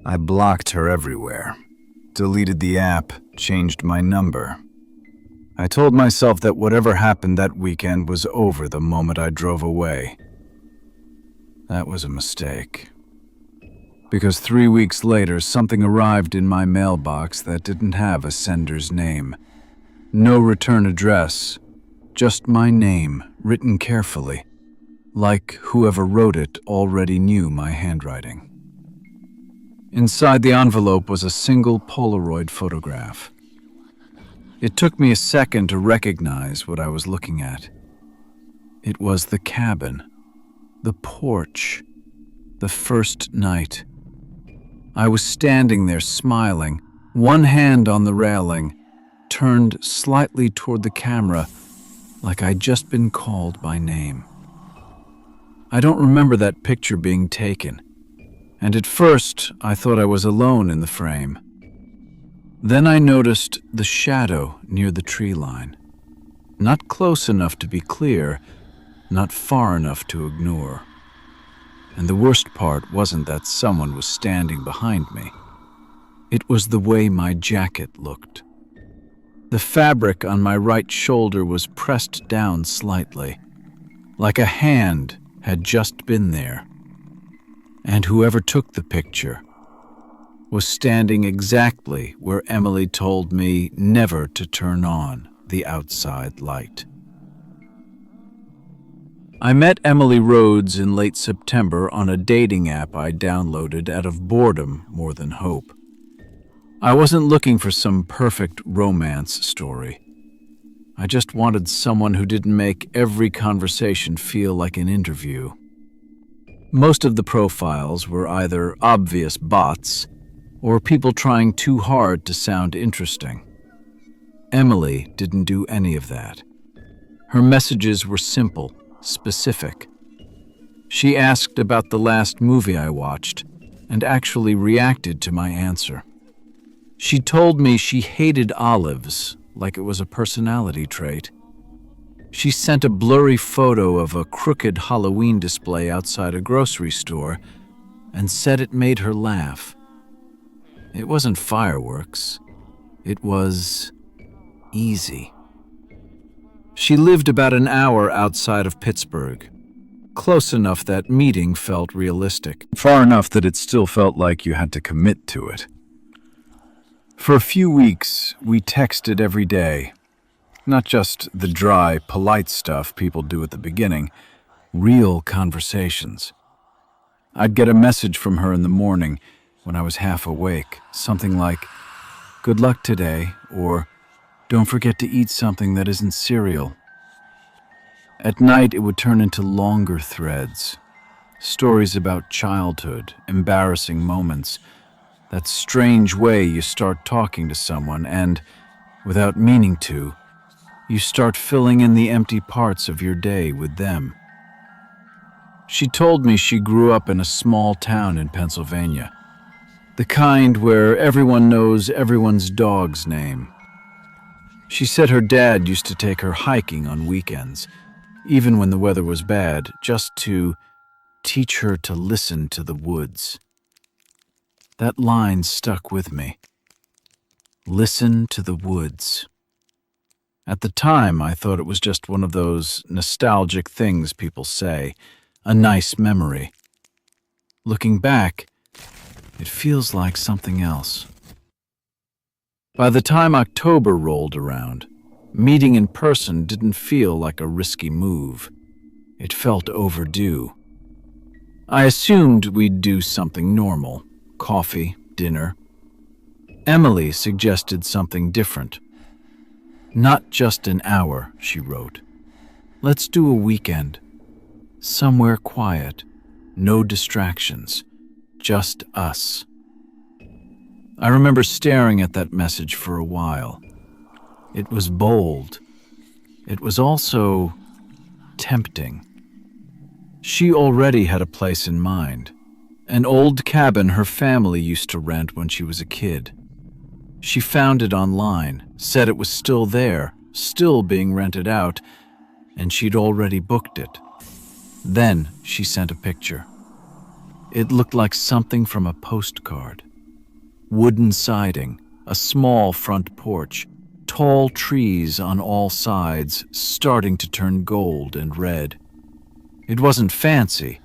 I blocked her everywhere, deleted the app, changed my number. I told myself that whatever happened that weekend was over the moment I drove away. That was a mistake. Because 3 weeks later, something arrived in my mailbox that didn't have a sender's name. No return address, just my name, written carefully, like whoever wrote it already knew my handwriting. Inside the envelope was a single Polaroid photograph. It took me a second to recognize what I was looking at. It was the cabin, the porch, the first night. I was standing there smiling, one hand on the railing, turned slightly toward the camera, like I'd just been called by name. I don't remember that picture being taken, and at first I thought I was alone in the frame. Then I noticed the shadow near the tree line. Not close enough to be clear, not far enough to ignore. And the worst part wasn't that someone was standing behind me. It was the way my jacket looked. The fabric on my right shoulder was pressed down slightly, like a hand had just been there. And whoever took the picture was standing exactly where Emily told me never to turn on the outside light. I met Emily Rhodes in late September on a dating app I downloaded out of boredom more than hope. I wasn't looking for some perfect romance story. I just wanted someone who didn't make every conversation feel like an interview. Most of the profiles were either obvious bots or people trying too hard to sound interesting. Emily didn't do any of that. Her messages were simple, specific. She asked about the last movie I watched and actually reacted to my answer. She told me she hated olives like it was a personality trait. She sent a blurry photo of a crooked Halloween display outside a grocery store and said it made her laugh. It wasn't fireworks. It was easy. She lived about an hour outside of Pittsburgh, close enough that meeting felt realistic, far enough that it still felt like you had to commit to it. For a few weeks, we texted every day. Not just the dry, polite stuff people do at the beginning, real conversations. I'd get a message from her in the morning when I was half awake, something like, "Good luck today," or "Don't forget to eat something that isn't cereal." At night, it would turn into longer threads, stories about childhood, embarrassing moments, that strange way you start talking to someone and, without meaning to, you start filling in the empty parts of your day with them. She told me she grew up in a small town in Pennsylvania, the kind where everyone knows everyone's dog's name. She said her dad used to take her hiking on weekends, even when the weather was bad, just to teach her to listen to the woods. That line stuck with me. Listen to the woods. At the time, I thought it was just one of those nostalgic things people say, a nice memory. Looking back, it feels like something else. By the time October rolled around, meeting in person didn't feel like a risky move. It felt overdue. I assumed we'd do something normal, coffee, dinner. Emily suggested something different. "Not just an hour," she wrote. "Let's do a weekend. Somewhere quiet, no distractions, just us." I remember staring at that message for a while. It was bold. It was also tempting. She already had a place in mind, an old cabin her family used to rent when she was a kid. She found it online, said it was still there, still being rented out, and she'd already booked it. Then she sent a picture. It looked like something from a postcard. Wooden siding, a small front porch, tall trees on all sides starting to turn gold and red. It wasn't fancy,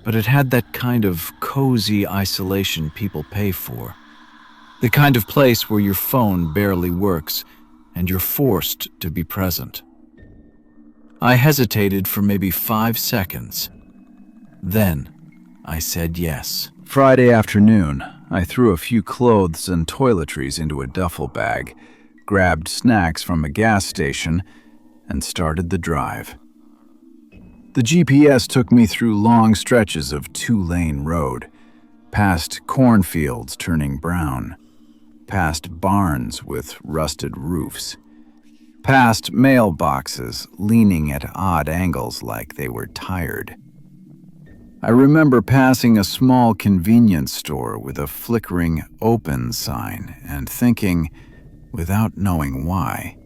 but it had that kind of cozy isolation people pay for. The kind of place where your phone barely works and you're forced to be present. I hesitated for maybe 5 seconds. Then I said yes. Friday afternoon, I threw a few clothes and toiletries into a duffel bag, grabbed snacks from a gas station, and started the drive. The GPS took me through long stretches of 2-lane road, past cornfields turning brown, past barns with rusted roofs, past mailboxes leaning at odd angles like they were tired. I remember passing a small convenience store with a flickering open sign and thinking, without knowing why,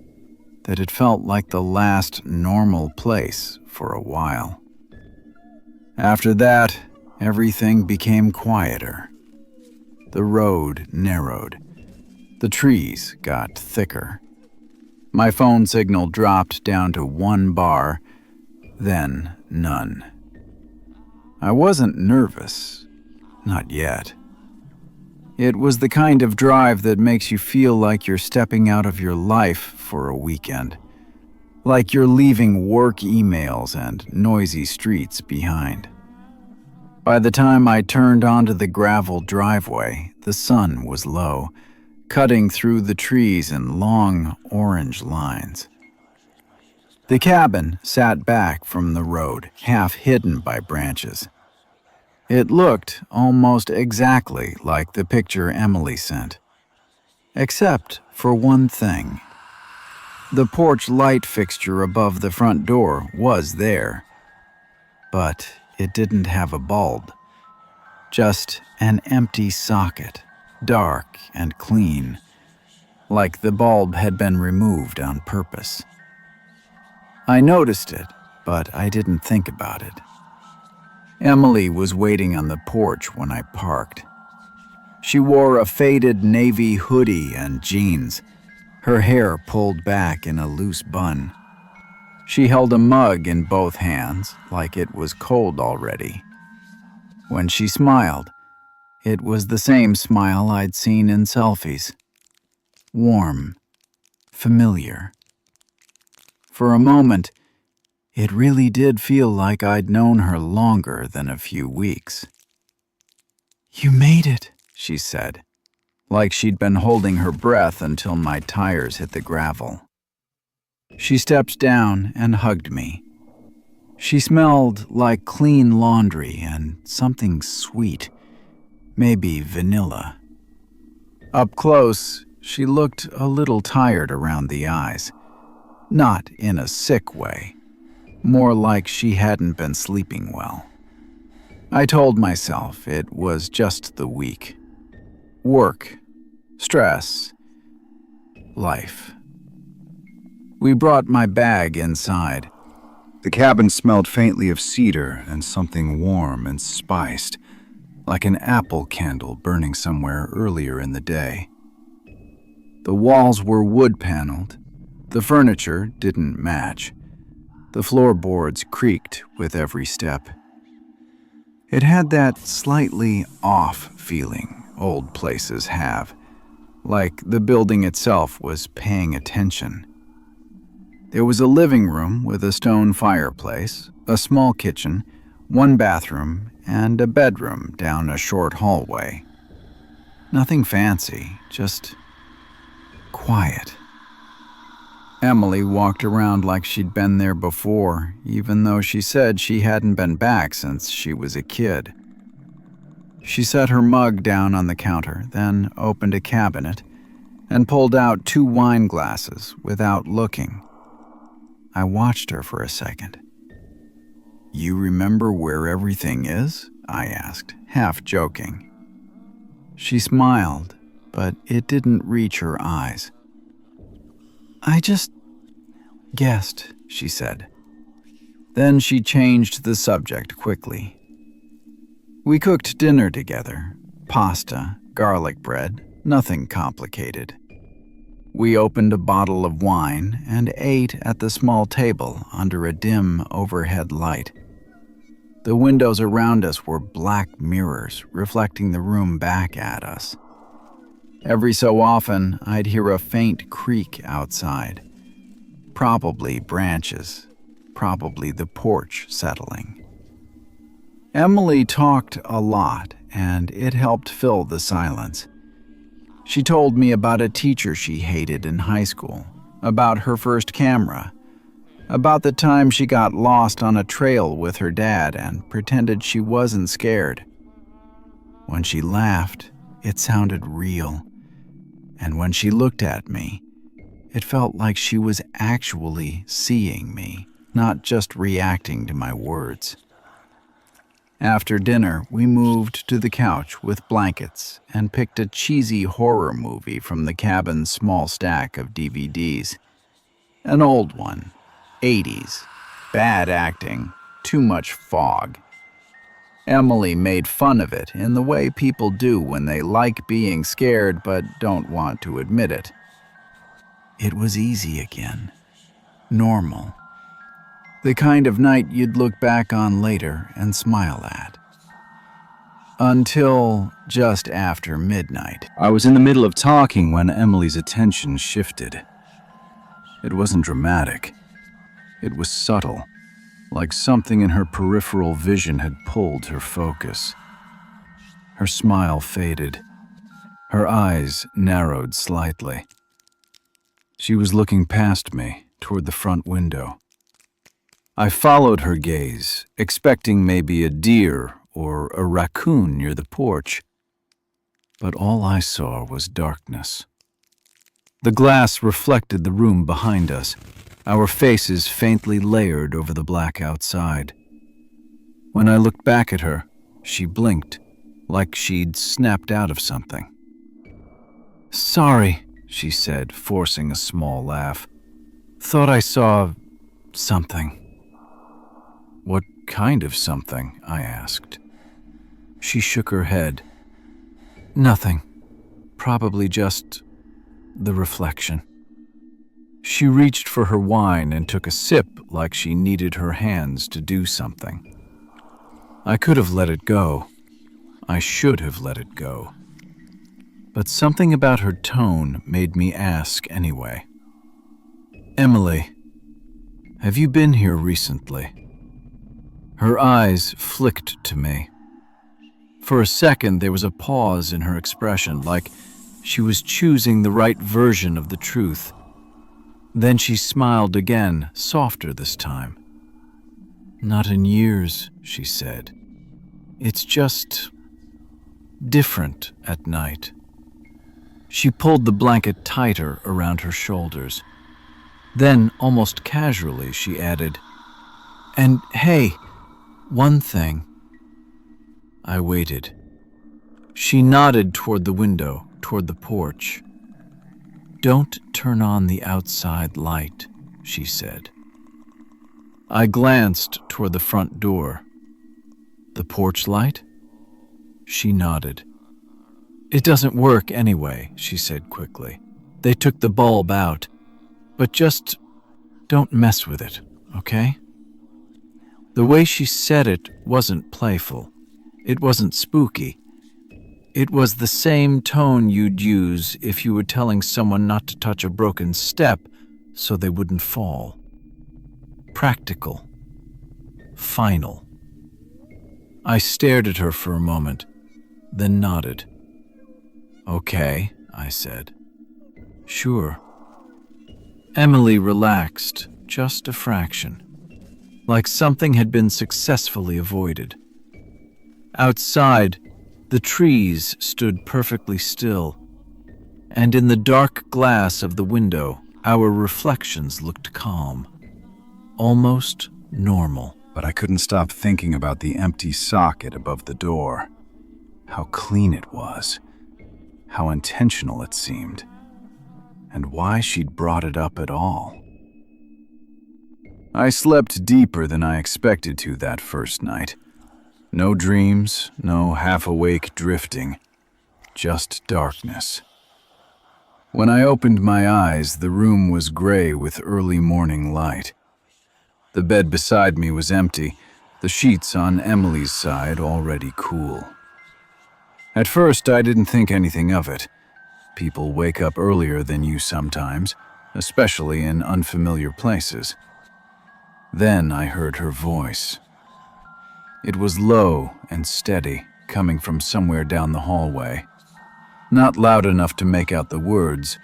that it felt like the last normal place for a while. After that, everything became quieter. The road narrowed. The trees got thicker. My phone signal dropped down to 1 bar, then none. I wasn't nervous, not yet. It was the kind of drive that makes you feel like you're stepping out of your life for a weekend, like you're leaving work emails and noisy streets behind. By the time I turned onto the gravel driveway, the sun was low, cutting through the trees in long orange lines. The cabin sat back from the road, half hidden by branches. It looked almost exactly like the picture Emily sent, except for one thing. The porch light fixture above the front door was there, but it didn't have a bulb, just an empty socket, dark and clean, like the bulb had been removed on purpose. I noticed it, but I didn't think about it. Emily was waiting on the porch when I parked. She wore a faded navy hoodie and jeans, her hair pulled back in a loose bun. She held a mug in both hands, like it was cold already. When she smiled, it was the same smile I'd seen in selfies. Warm, familiar. For a moment, it really did feel like I'd known her longer than a few weeks. "You made it," she said, like she'd been holding her breath until my tires hit the gravel. She stepped down and hugged me. She smelled like clean laundry and something sweet, maybe vanilla. Up close, she looked a little tired around the eyes, not in a sick way, more like she hadn't been sleeping well. I told myself it was just the week. Work, stress, life. We brought my bag inside. The cabin smelled faintly of cedar and something warm and spiced, like an apple candle burning somewhere earlier in the day. The walls were wood-paneled. The furniture didn't match. The floorboards creaked with every step. It had that slightly off feeling old places have, like the building itself was paying attention. There was a living room with a stone fireplace, a small kitchen, 1 bathroom, and a bedroom down a short hallway. Nothing fancy, just quiet. Emily walked around like she'd been there before, even though she said she hadn't been back since she was a kid. She set her mug down on the counter, then opened a cabinet and pulled out 2 wine glasses without looking. I watched her for a second. "You remember where everything is?" I asked, half joking. She smiled, but it didn't reach her eyes. "I just guessed," she said. Then she changed the subject quickly. We cooked dinner together, pasta, garlic bread, Nothing complicated. We opened a bottle of wine and ate at the small table under a dim overhead light. The windows around us were black mirrors reflecting the room back at us. Every so often, I'd hear a faint creak outside. Probably branches, probably the porch settling. Emily talked a lot, and it helped fill the silence. She told me about a teacher she hated in high school, about her first camera, about the time she got lost on a trail with her dad and pretended she wasn't scared. When she laughed, it sounded real, and when she looked at me, it felt like she was actually seeing me, not just reacting to my words. After dinner, we moved to the couch with blankets and picked a cheesy horror movie from the cabin's small stack of DVDs. An old one, 80s, bad acting, too much fog. Emily made fun of it in the way people do when they like being scared but don't want to admit it. It was easy again, normal. The kind of night you'd look back on later and smile at. Until just after midnight. I was in the middle of talking when Emily's attention shifted. It wasn't dramatic. It was subtle, like something in her peripheral vision had pulled her focus. Her smile faded. Her eyes narrowed slightly. She was looking past me, toward the front window. I followed her gaze, expecting maybe a deer or a raccoon near the porch. But all I saw was darkness. The glass reflected the room behind us, our faces faintly layered over the black outside. When I looked back at her, she blinked, like she'd snapped out of something. "Sorry," she said, forcing a small laugh. "Thought I saw something." "What kind of something?" I asked. She shook her head. "Nothing. Probably just the reflection." She reached for her wine and took a sip like she needed her hands to do something. I could have let it go. I should have let it go. But something about her tone made me ask anyway. "Emily, have you been here recently?" Her eyes flicked to me. For a second, there was a pause in her expression, like she was choosing the right version of the truth. Then she smiled again, softer this time. "Not in years," she said. "It's just different at night." She pulled the blanket tighter around her shoulders. Then, almost casually, she added, "And hey, one thing." I waited. She nodded toward the window, toward the porch. "Don't turn on the outside light," she said. I glanced toward the front door. "The porch light?" She nodded. "It doesn't work anyway," she said quickly. "They took the bulb out. But just don't mess with it, okay?" The way she said it wasn't playful. It wasn't spooky. It was the same tone you'd use if you were telling someone not to touch a broken step so they wouldn't fall. Practical. Final. I stared at her for a moment, then nodded. "Okay," I said. "Sure." Emily relaxed, just a fraction, like something had been successfully avoided. Outside, the trees stood perfectly still, and in the dark glass of the window, our reflections looked calm, almost normal. But I couldn't stop thinking about the empty socket above the door. How clean it was, how intentional it seemed, and why she'd brought it up at all. I slept deeper than I expected to that first night. No dreams, no half-awake drifting, just darkness. When I opened my eyes, the room was gray with early morning light. The bed beside me was empty, the sheets on Emily's side already cool. At first, I didn't think anything of it. People wake up earlier than you sometimes, especially in unfamiliar places. Then I heard her voice. It was low and steady, coming from somewhere down the hallway. Not loud enough to make out the words,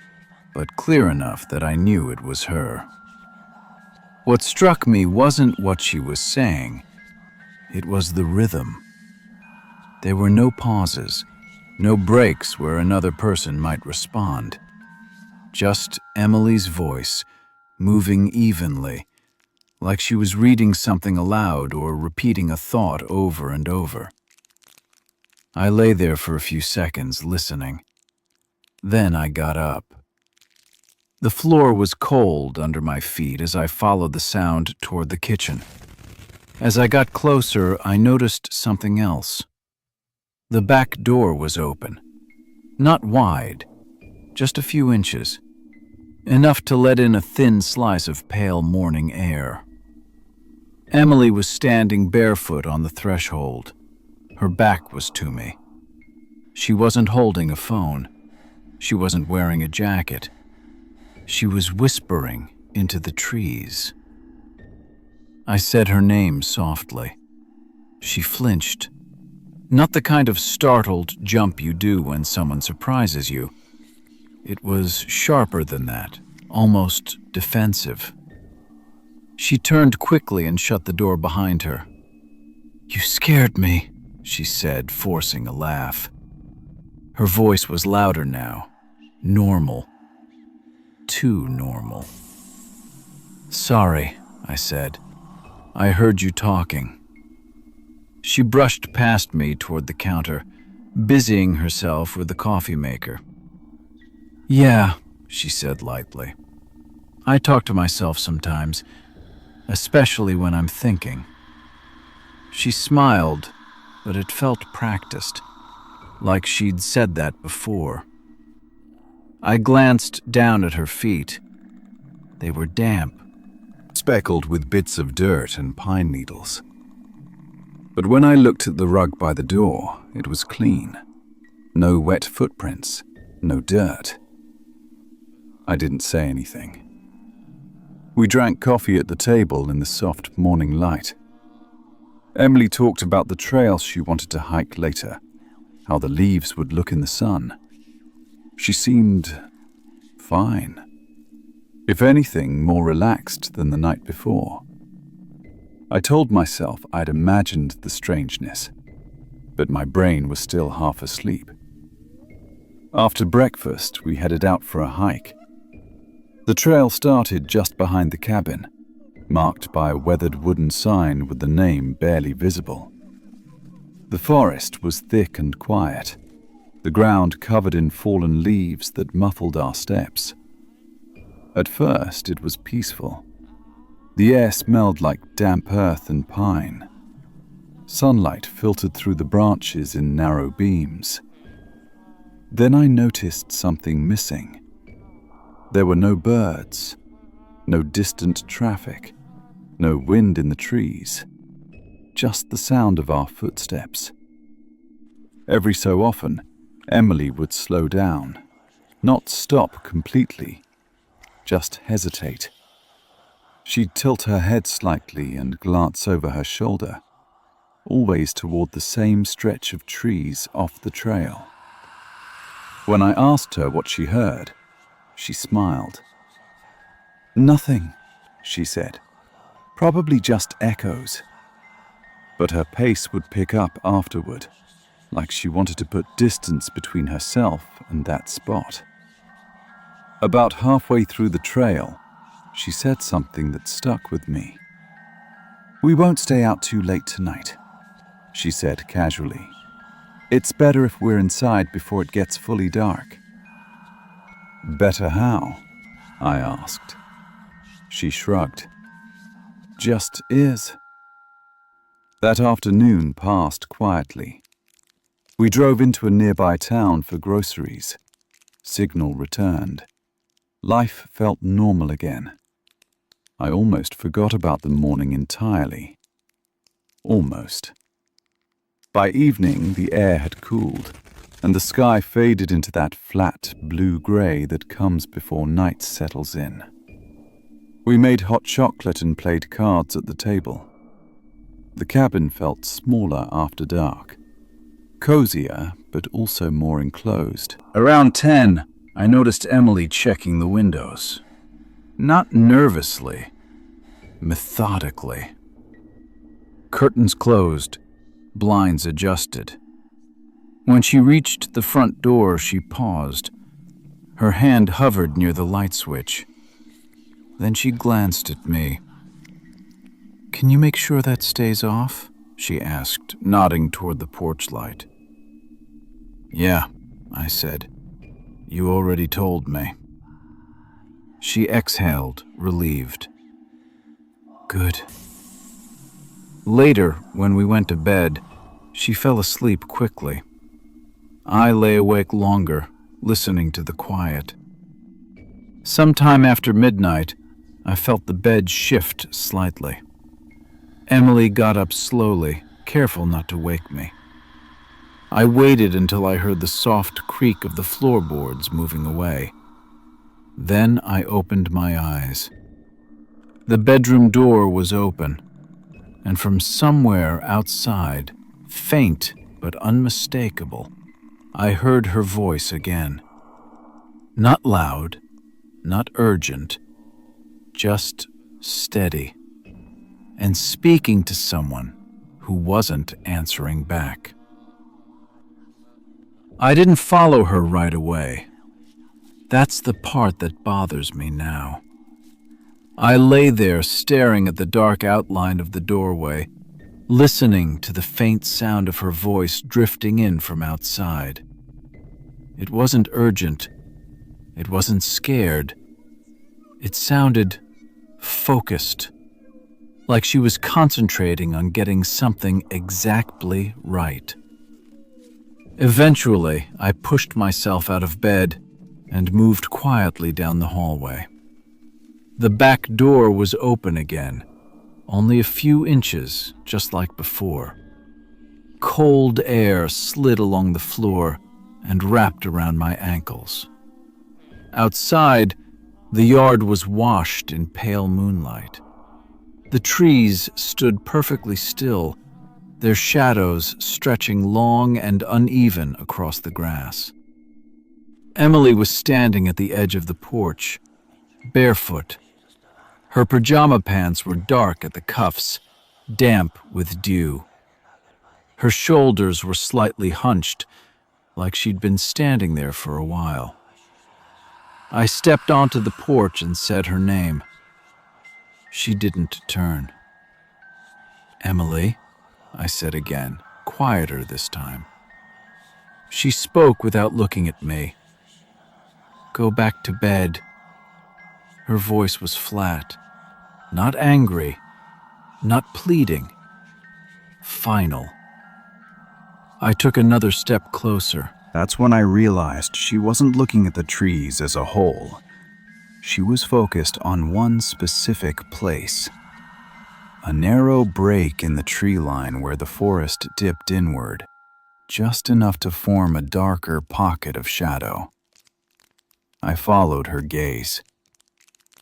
but clear enough that I knew it was her. What struck me wasn't what she was saying. It was the rhythm. There were no pauses, no breaks where another person might respond. Just Emily's voice, moving evenly, like she was reading something aloud or repeating a thought over and over. I lay there for a few seconds, listening. Then I got up. The floor was cold under my feet as I followed the sound toward the kitchen. As I got closer, I noticed something else. The back door was open. Not wide, just a few inches. Enough to let in a thin slice of pale morning air. Emily was standing barefoot on the threshold. Her back was to me. She wasn't holding a phone. She wasn't wearing a jacket. She was whispering into the trees. I said her name softly. She flinched. Not the kind of startled jump you do when someone surprises you. It was sharper than that, almost defensive. She turned quickly and shut the door behind her. "You scared me," she said, forcing a laugh. Her voice was louder now, normal. Too normal. "Sorry," I said. "I heard you talking." She brushed past me toward the counter, busying herself with the coffee maker. "Yeah," she said lightly. "I talk to myself sometimes, especially when I'm thinking." She smiled, but it felt practiced, like she'd said that before. I glanced down at her feet. They were damp, speckled with bits of dirt and pine needles. But when I looked at the rug by the door, it was clean. No wet footprints, no dirt. I didn't say anything. We drank coffee at the table in the soft morning light. Emily talked about the trail she wanted to hike later, how the leaves would look in the sun. She seemed fine. If anything, more relaxed than the night before. I told myself I'd imagined the strangeness, but my brain was still half asleep. After breakfast, we headed out for a hike. The trail started just behind the cabin, marked by a weathered wooden sign with the name barely visible. The forest was thick and quiet, the ground covered in fallen leaves that muffled our steps. At first, it was peaceful. The air smelled like damp earth and pine. Sunlight filtered through the branches in narrow beams. Then I noticed something missing. There were no birds, no distant traffic, no wind in the trees, just the sound of our footsteps. Every so often, Emily would slow down, not stop completely, just hesitate. She'd tilt her head slightly and glance over her shoulder, always toward the same stretch of trees off the trail. When I asked her what she heard, she smiled. "Nothing," she said. "Probably just echoes." But her pace would pick up afterward, like she wanted to put distance between herself and that spot. About halfway through the trail, she said something that stuck with me. "We won't stay out too late tonight," she said casually. "It's better if we're inside before it gets fully dark." "Better how?" I asked. She shrugged. "Just is." That afternoon passed quietly. We drove into a nearby town for groceries. Signal returned. Life felt normal again. I almost forgot about the morning entirely. Almost. By evening, the air had cooled, and the sky faded into that flat blue-gray that comes before night settles in. We made hot chocolate and played cards at the table. The cabin felt smaller after dark. Cozier, but also more enclosed. Around 10, I noticed Emily checking the windows. Not nervously, methodically. Curtains closed, blinds adjusted. When she reached the front door, she paused. Her hand hovered near the light switch. Then she glanced at me. "Can you make sure that stays off?" she asked, nodding toward the porch light. "Yeah," I said. "You already told me." She exhaled, relieved. "Good." Later, when we went to bed, she fell asleep quickly. I lay awake longer, listening to the quiet. Sometime after midnight, I felt the bed shift slightly. Emily got up slowly, careful not to wake me. I waited until I heard the soft creak of the floorboards moving away. Then I opened my eyes. The bedroom door was open, and from somewhere outside, faint but unmistakable, I heard her voice again. Not loud, not urgent, just steady, and speaking to someone who wasn't answering back. I didn't follow her right away. That's the part that bothers me now. I lay there staring at the dark outline of the doorway, listening to the faint sound of her voice drifting in from outside. It wasn't urgent. It wasn't scared. It sounded focused, like she was concentrating on getting something exactly right. Eventually, I pushed myself out of bed and moved quietly down the hallway. The back door was open again, only a few inches, just like before. Cold air slid along the floor and wrapped around my ankles. Outside, the yard was washed in pale moonlight. The trees stood perfectly still, their shadows stretching long and uneven across the grass. Emily was standing at the edge of the porch, barefoot. Her pajama pants were dark at the cuffs, damp with dew. Her shoulders were slightly hunched, like she'd been standing there for a while. I stepped onto the porch and said her name. She didn't turn. "Emily," I said again, quieter this time. She spoke without looking at me. "Go back to bed." Her voice was flat, not angry, not pleading, final. I took another step closer. That's when I realized she wasn't looking at the trees as a whole. She was focused on one specific place. A narrow break in the tree line where the forest dipped inward, just enough to form a darker pocket of shadow. I followed her gaze.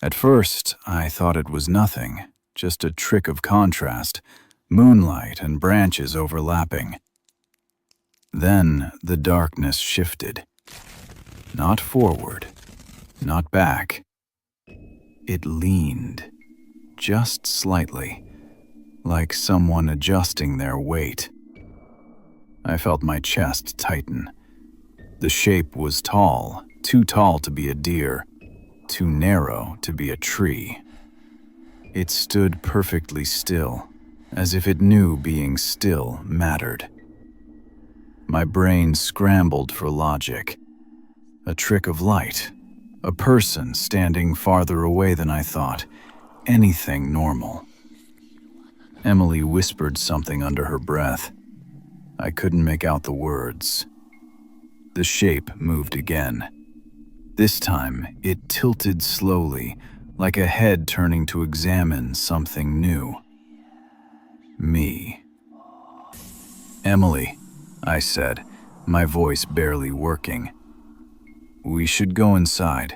At first, I thought it was nothing, just a trick of contrast, moonlight and branches overlapping. Then the darkness shifted. Not forward, not back. It leaned, just slightly, like someone adjusting their weight. I felt my chest tighten. The shape was tall, too tall to be a deer, too narrow to be a tree. It stood perfectly still, as if it knew being still mattered. My brain scrambled for logic. A trick of light, a person standing farther away than I thought, anything normal. Emily whispered something under her breath. I couldn't make out the words. The shape moved again, This time, it tilted slowly, like a head turning to examine something new. Me. "Emily," I said, my voice barely working. "We should go inside."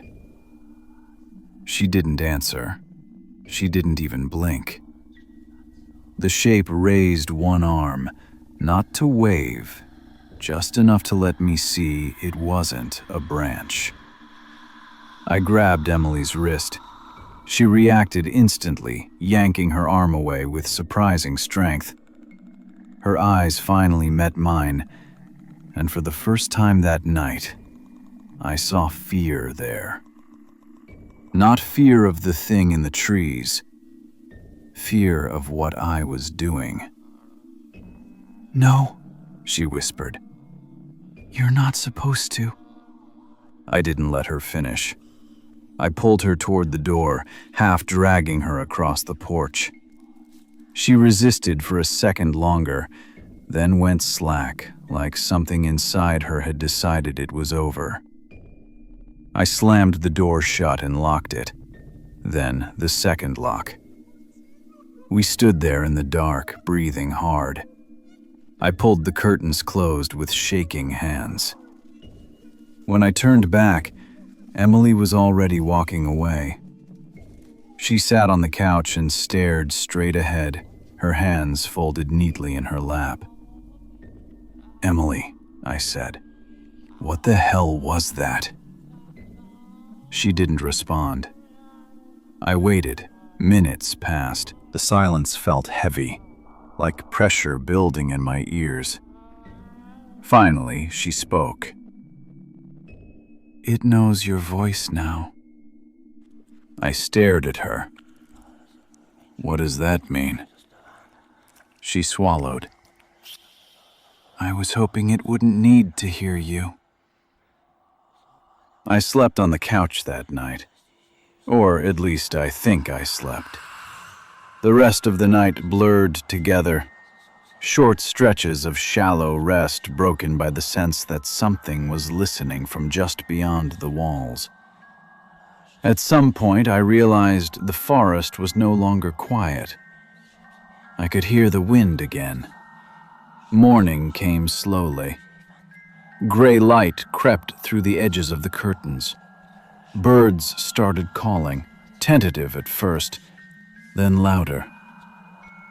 She didn't answer. She didn't even blink. The shape raised one arm, not to wave, just enough to let me see it wasn't a branch. I grabbed Emily's wrist. She reacted instantly, yanking her arm away with surprising strength. Her eyes finally met mine, and for the first time that night, I saw fear there. Not fear of the thing in the trees, fear of what I was doing. "No," she whispered. "You're not supposed to." I didn't let her finish. I pulled her toward the door, half dragging her across the porch. She resisted for a second longer, then went slack, like something inside her had decided it was over. I slammed the door shut and locked it, then the second lock. We stood there in the dark, breathing hard. I pulled the curtains closed with shaking hands. When I turned back, Emily was already walking away. She sat on the couch and stared straight ahead, her hands folded neatly in her lap. "Emily," I said, "what the hell was that?" She didn't respond. I waited. Minutes passed. The silence felt heavy, like pressure building in my ears. Finally, she spoke. "It knows your voice now." I stared at her. "What does that mean?" She swallowed. "I was hoping it wouldn't need to hear you." I slept on the couch that night. Or at least I think I slept. The rest of the night blurred together. Short stretches of shallow rest broken by the sense that something was listening from just beyond the walls. At some point, I realized the forest was no longer quiet. I could hear the wind again. Morning came slowly. Gray light crept through the edges of the curtains. Birds started calling, tentative at first, then louder.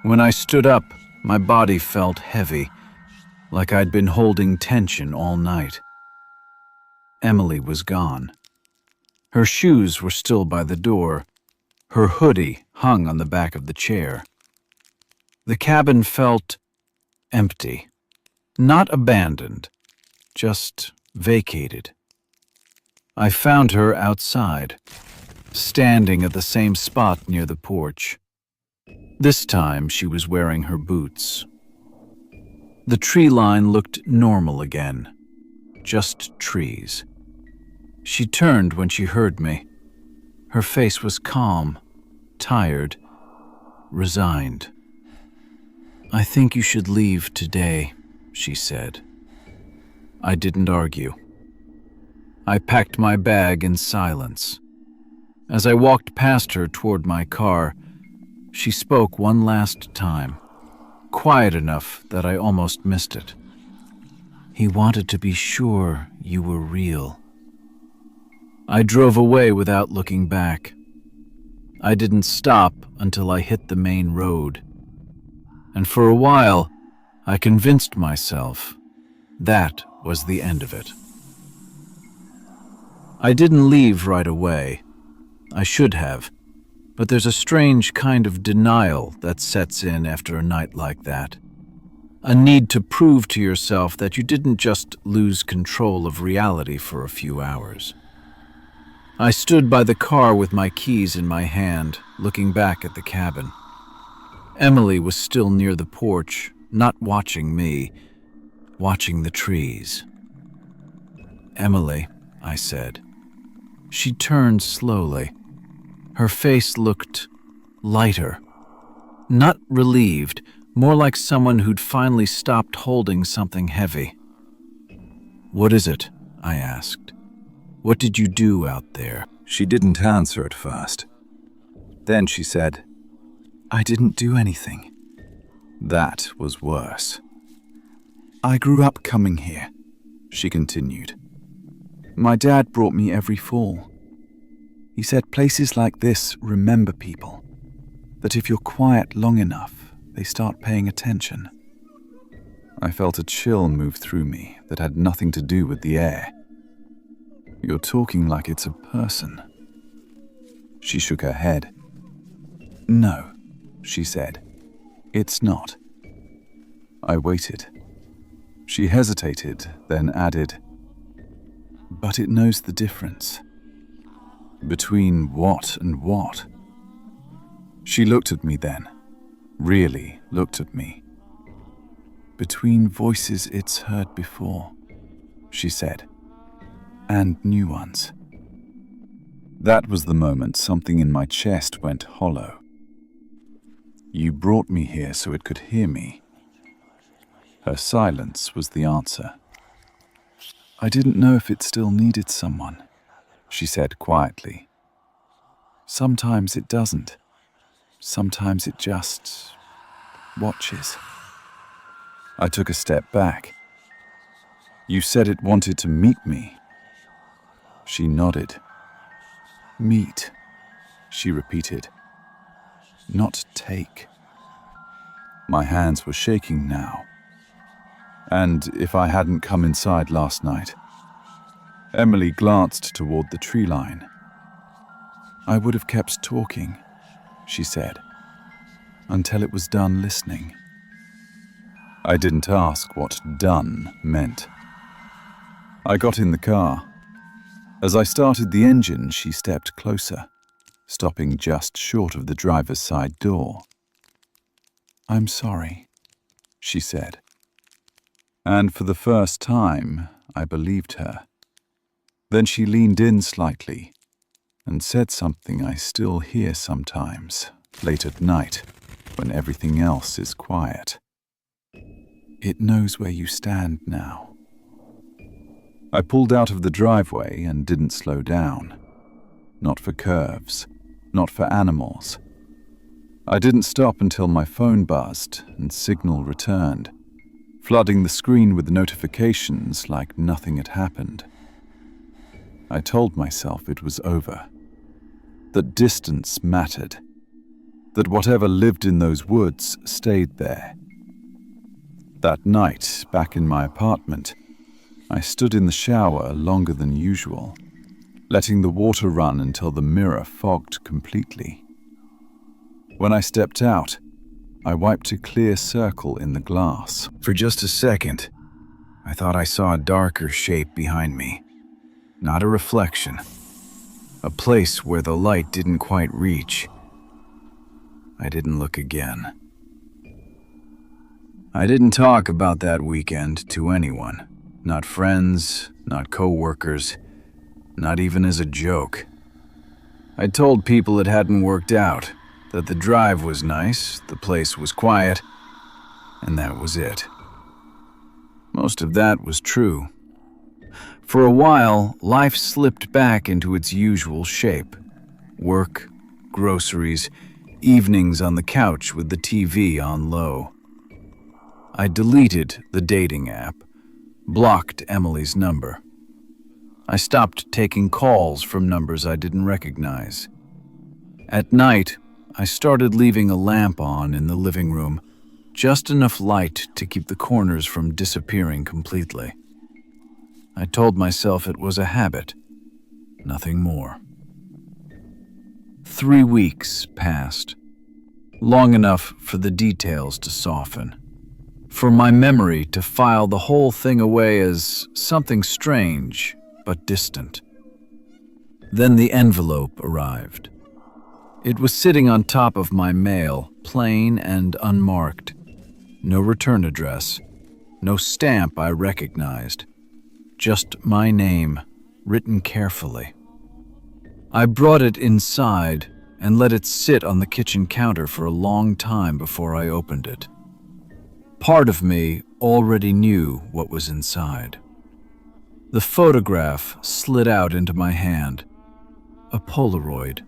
When I stood up, my body felt heavy, like I'd been holding tension all night. Emily was gone. Her shoes were still by the door. Her hoodie hung on the back of the chair. The cabin felt empty. Not abandoned, just vacated. I found her outside, standing at the same spot near the porch. This time she was wearing her boots. The tree line looked normal again, just trees. She turned when she heard me. Her face was calm, tired, resigned. "I think you should leave today," she said. I didn't argue. I packed my bag in silence. As I walked past her toward my car, she spoke one last time, quiet enough that I almost missed it. "He wanted to be sure you were real." I drove away without looking back. I didn't stop until I hit the main road. And for a while, I convinced myself that was the end of it. I didn't leave right away. I should have, but there's a strange kind of denial that sets in after a night like that. A need to prove to yourself that you didn't just lose control of reality for a few hours. I stood by the car with my keys in my hand, looking back at the cabin. Emily was still near the porch, not watching me, watching the trees. "Emily," I said. She turned slowly. Her face looked lighter. Not relieved, more like someone who'd finally stopped holding something heavy. "What is it?" I asked. What did you do out there?" She didn't answer at first. Then she said, "I didn't do anything." That was worse. "I grew up coming here," she continued. "My dad brought me every fall. He said places like this remember people, that if you're quiet long enough, they start paying attention." I felt a chill move through me that had nothing to do with the air. "You're talking like it's a person." She shook her head. "No," she said. "It's not." I waited. She hesitated, then added, "But it knows the difference." "Between what and what?" She looked at me then, really looked at me. "Between voices it's heard before," she said, "and new ones." That was the moment something in my chest went hollow. "You brought me here so it could hear me." Her silence was the answer. "I didn't know if it still needed someone," she said quietly. "Sometimes it doesn't. Sometimes it just watches." I took a step back. "You said it wanted to meet me." She nodded. "Meet," she repeated. "Not take." My hands were shaking now. And if I hadn't come inside last night? Emily glanced toward the tree line. "I would have kept talking," she said, "until it was done listening." I didn't ask what done meant. I got in the car. As I started the engine, she stepped closer, stopping just short of the driver's side door. "I'm sorry," she said. And for the first time, I believed her. Then she leaned in slightly and said something I still hear sometimes, late at night, when everything else is quiet. "It knows where you stand now." I pulled out of the driveway and didn't slow down. Not for curves, not for animals. I didn't stop until my phone buzzed and signal returned, flooding the screen with notifications like nothing had happened. I told myself it was over, that distance mattered, that whatever lived in those woods stayed there. That night, back in my apartment, I stood in the shower longer than usual, letting the water run until the mirror fogged completely. When I stepped out, I wiped a clear circle in the glass. For just a second, I thought I saw a darker shape behind me. Not a reflection. A place where the light didn't quite reach. I didn't look again. I didn't talk about that weekend to anyone. Not friends, not co-workers, not even as a joke. I told people it hadn't worked out, that the drive was nice, the place was quiet, and that was it. Most of that was true. For a while, life slipped back into its usual shape. Work, groceries, evenings on the couch with the TV on low. I deleted the dating app, blocked Emily's number. I stopped taking calls from numbers I didn't recognize. At night, I started leaving a lamp on in the living room, just enough light to keep the corners from disappearing completely. I told myself it was a habit, nothing more. 3 weeks passed, long enough for the details to soften, for my memory to file the whole thing away as something strange but distant. Then the envelope arrived. It was sitting on top of my mail, plain and unmarked. No return address, no stamp I recognized. Just my name, written carefully. I brought it inside and let it sit on the kitchen counter for a long time before I opened it. Part of me already knew what was inside. The photograph slid out into my hand. A Polaroid.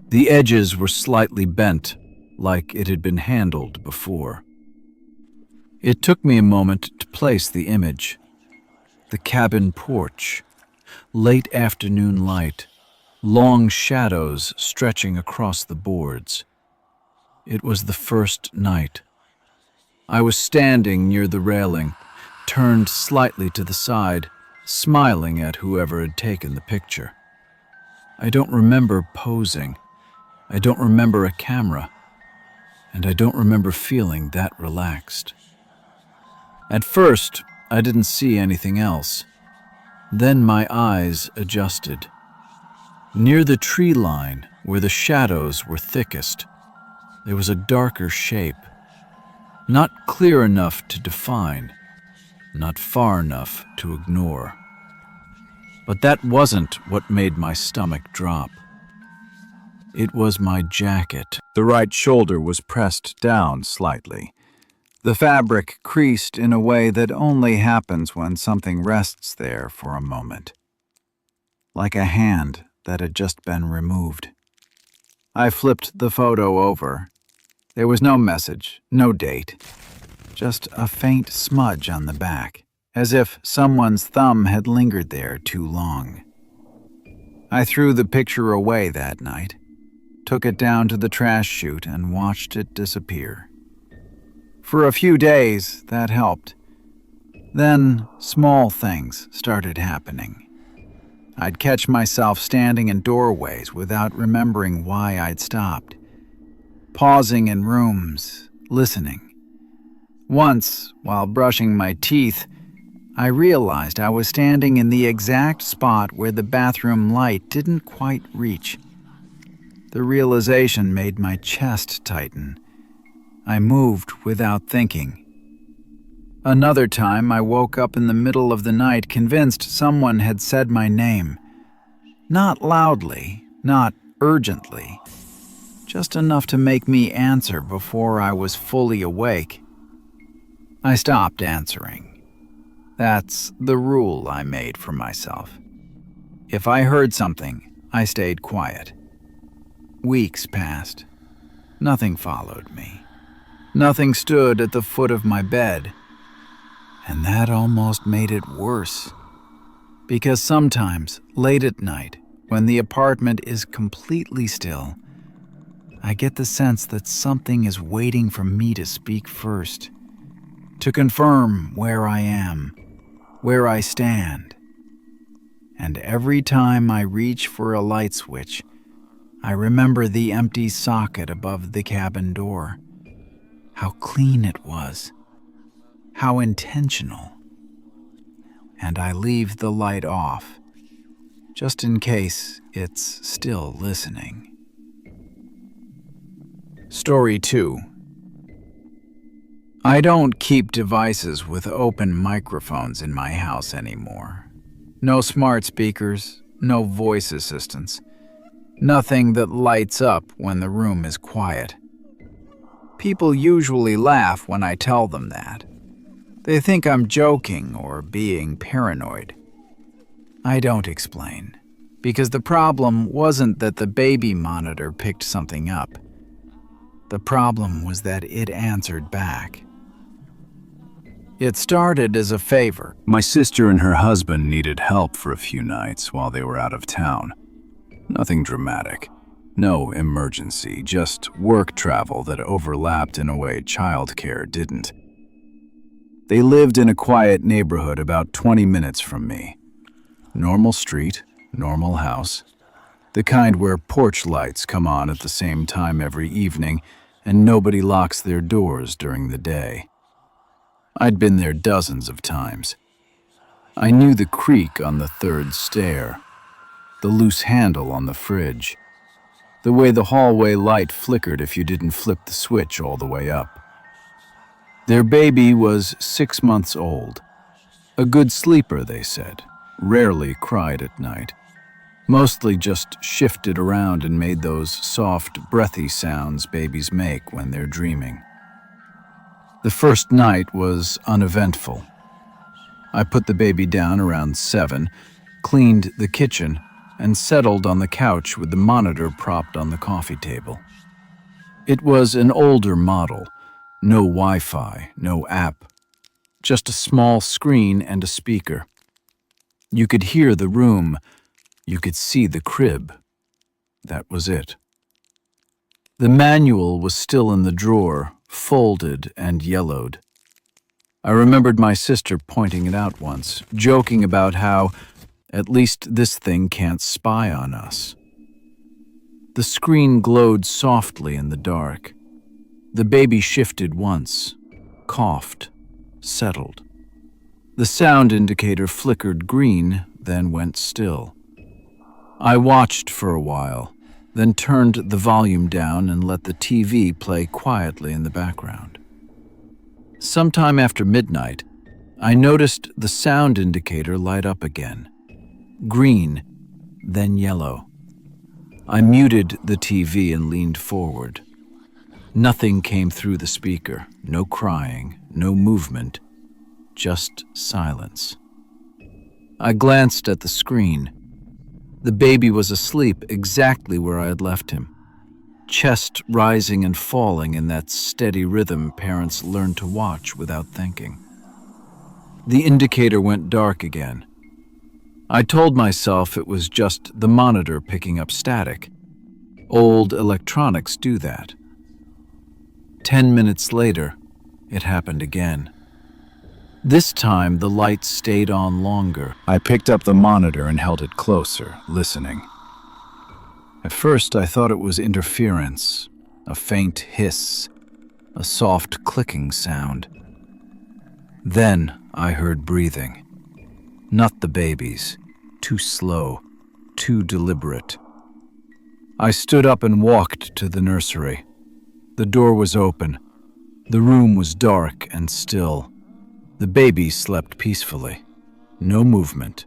The edges were slightly bent, like it had been handled before. It took me a moment to place the image. The cabin porch, late afternoon light, long shadows stretching across the boards. It was the first night. I was standing near the railing, turned slightly to the side, smiling at whoever had taken the picture. I don't remember posing. I don't remember a camera. And I don't remember feeling that relaxed. At first, I didn't see anything else. Then my eyes adjusted. Near the tree line, where the shadows were thickest, there was a darker shape. Not clear enough to define, not far enough to ignore. But that wasn't what made my stomach drop. It was my jacket. The right shoulder was pressed down slightly. The fabric creased in a way that only happens when something rests there for a moment. Like a hand that had just been removed. I flipped the photo over. There was no message, no date. Just a faint smudge on the back, as if someone's thumb had lingered there too long. I threw the picture away that night, took it down to the trash chute and watched it disappear. For a few days, that helped. Then, small things started happening. I'd catch myself standing in doorways without remembering why I'd stopped. Pausing in rooms, listening. Once, while brushing my teeth, I realized I was standing in the exact spot where the bathroom light didn't quite reach. The realization made my chest tighten. I moved without thinking. Another time, I woke up in the middle of the night convinced someone had said my name. Not loudly, not urgently, just enough to make me answer before I was fully awake. I stopped answering. That's the rule I made for myself. If I heard something, I stayed quiet. Weeks passed. Nothing followed me. Nothing stood at the foot of my bed. And that almost made it worse. Because sometimes, late at night, when the apartment is completely still, I get the sense that something is waiting for me to speak first, to confirm where I am, where I stand. And every time I reach for a light switch, I remember the empty socket above the cabin door. How clean it was. How intentional. And I leave the light off, just in case it's still listening. Story 2. I don't keep devices with open microphones in my house anymore. No smart speakers, no voice assistants. Nothing that lights up when the room is quiet. People usually laugh when I tell them that. They think I'm joking or being paranoid. I don't explain, because the problem wasn't that the baby monitor picked something up. The problem was that it answered back. It started as a favor. My sister and her husband needed help for a few nights while they were out of town. Nothing dramatic. No emergency, just work travel that overlapped in a way childcare didn't. They lived in a quiet neighborhood about 20 minutes from me. Normal street, normal house. The kind where porch lights come on at the same time every evening and nobody locks their doors during the day. I'd been there dozens of times. I knew the creak on the third stair, the loose handle on the fridge, the way the hallway light flickered if you didn't flip the switch all the way up. Their baby was 6 months old. A good sleeper, they said, rarely cried at night. Mostly just shifted around and made those soft, breathy sounds babies make when they're dreaming. The first night was uneventful. I put the baby down around 7, cleaned the kitchen, and settled on the couch with the monitor propped on the coffee table. It was an older model, no Wi-Fi, no app, just a small screen and a speaker. You could hear the room, you could see the crib. That was it. The manual was still in the drawer, folded and yellowed. I remembered my sister pointing it out once, joking about how, at least this thing can't spy on us. The screen glowed softly in the dark. The baby shifted once, coughed, settled. The sound indicator flickered green, then went still. I watched for a while, then turned the volume down and let the TV play quietly in the background. Sometime after midnight, I noticed the sound indicator light up again. Green, then yellow. I muted the TV and leaned forward. Nothing came through the speaker, no crying, no movement, just silence. I glanced at the screen. The baby was asleep exactly where I had left him, chest rising and falling in that steady rhythm parents learn to watch without thinking. The indicator went dark again. I told myself it was just the monitor picking up static. Old electronics do that. 10 minutes later, it happened again. This time, the light stayed on longer. I picked up the monitor and held it closer, listening. At first, I thought it was interference, a faint hiss, a soft clicking sound. Then I heard breathing. Not the baby's, too slow, too deliberate. I stood up and walked to the nursery. The door was open. The room was dark and still. The baby slept peacefully. No movement,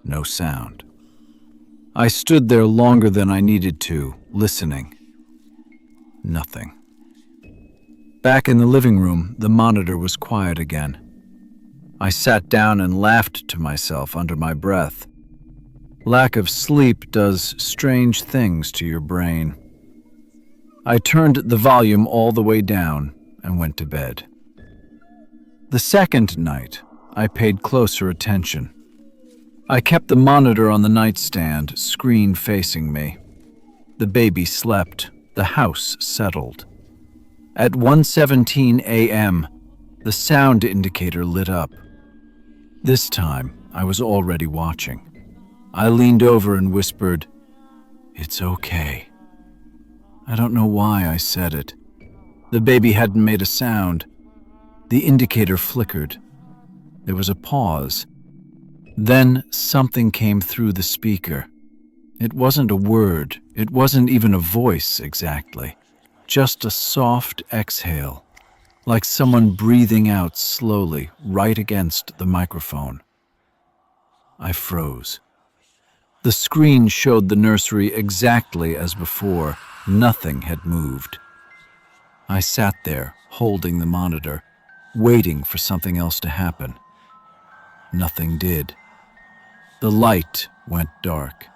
no sound. I stood there longer than I needed to, listening. Nothing. Back in the living room, the monitor was quiet again. I sat down and laughed to myself under my breath. Lack of sleep does strange things to your brain. I turned the volume all the way down and went to bed. The second night, I paid closer attention. I kept the monitor on the nightstand, screen facing me. The baby slept. The house settled. At 1:17 a.m., the sound indicator lit up. This time, I was already watching. I leaned over and whispered, "It's okay." I don't know why I said it. The baby hadn't made a sound. The indicator flickered. There was a pause. Then something came through the speaker. It wasn't a word. It wasn't even a voice exactly. Just a soft exhale, like someone breathing out slowly right against the microphone. I froze. The screen showed the nursery exactly as before. Nothing had moved. I sat there, holding the monitor, waiting for something else to happen. Nothing did. The light went dark.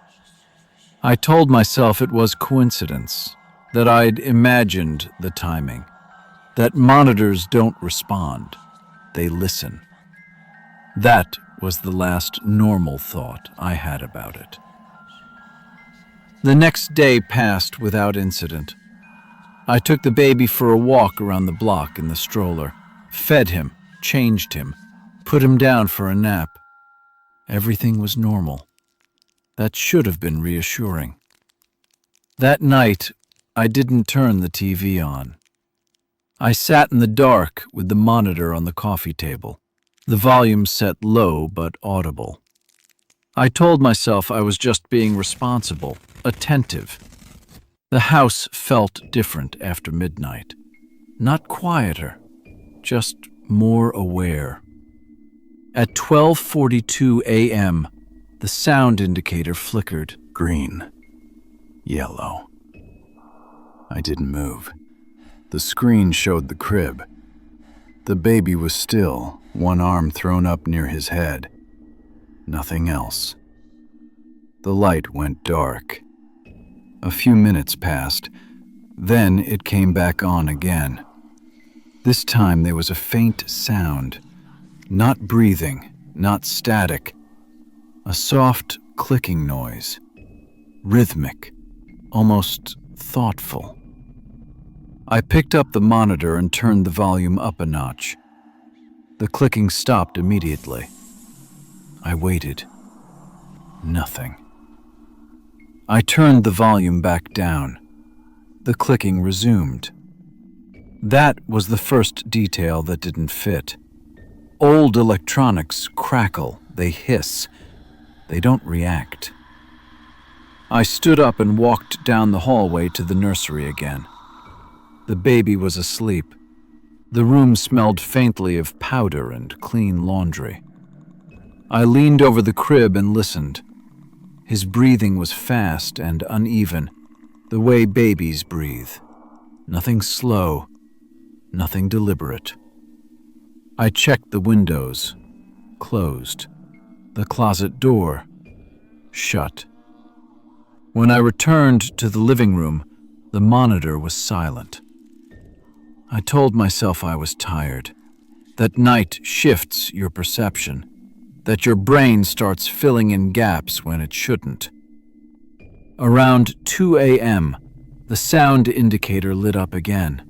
I told myself it was coincidence, that I'd imagined the timing, that monitors don't respond, they listen. That was the last normal thought I had about it. The next day passed without incident. I took the baby for a walk around the block in the stroller, fed him, changed him, put him down for a nap. Everything was normal. That should have been reassuring. That night, I didn't turn the TV on. I sat in the dark with the monitor on the coffee table, the volume set low but audible. I told myself I was just being responsible, attentive. The house felt different after midnight. Not quieter, just more aware. At 12:42 a.m., the sound indicator flickered. Green. Yellow. I didn't move. The screen showed the crib. The baby was still, one arm thrown up near his head. Nothing else. The light went dark. A few minutes passed, then it came back on again. This time there was a faint sound, not breathing, not static, a soft clicking noise, rhythmic, almost thoughtful. I picked up the monitor and turned the volume up a notch. The clicking stopped immediately. I waited. Nothing. I turned the volume back down. The clicking resumed. That was the first detail that didn't fit. Old electronics crackle, they hiss, they don't react. I stood up and walked down the hallway to the nursery again. The baby was asleep. The room smelled faintly of powder and clean laundry. I leaned over the crib and listened. His breathing was fast and uneven, the way babies breathe. Nothing slow, nothing deliberate. I checked the windows, closed. The closet door, shut. When I returned to the living room, the monitor was silent. I told myself I was tired, that night shifts your perception, that your brain starts filling in gaps when it shouldn't. Around 2 a.m., the sound indicator lit up again.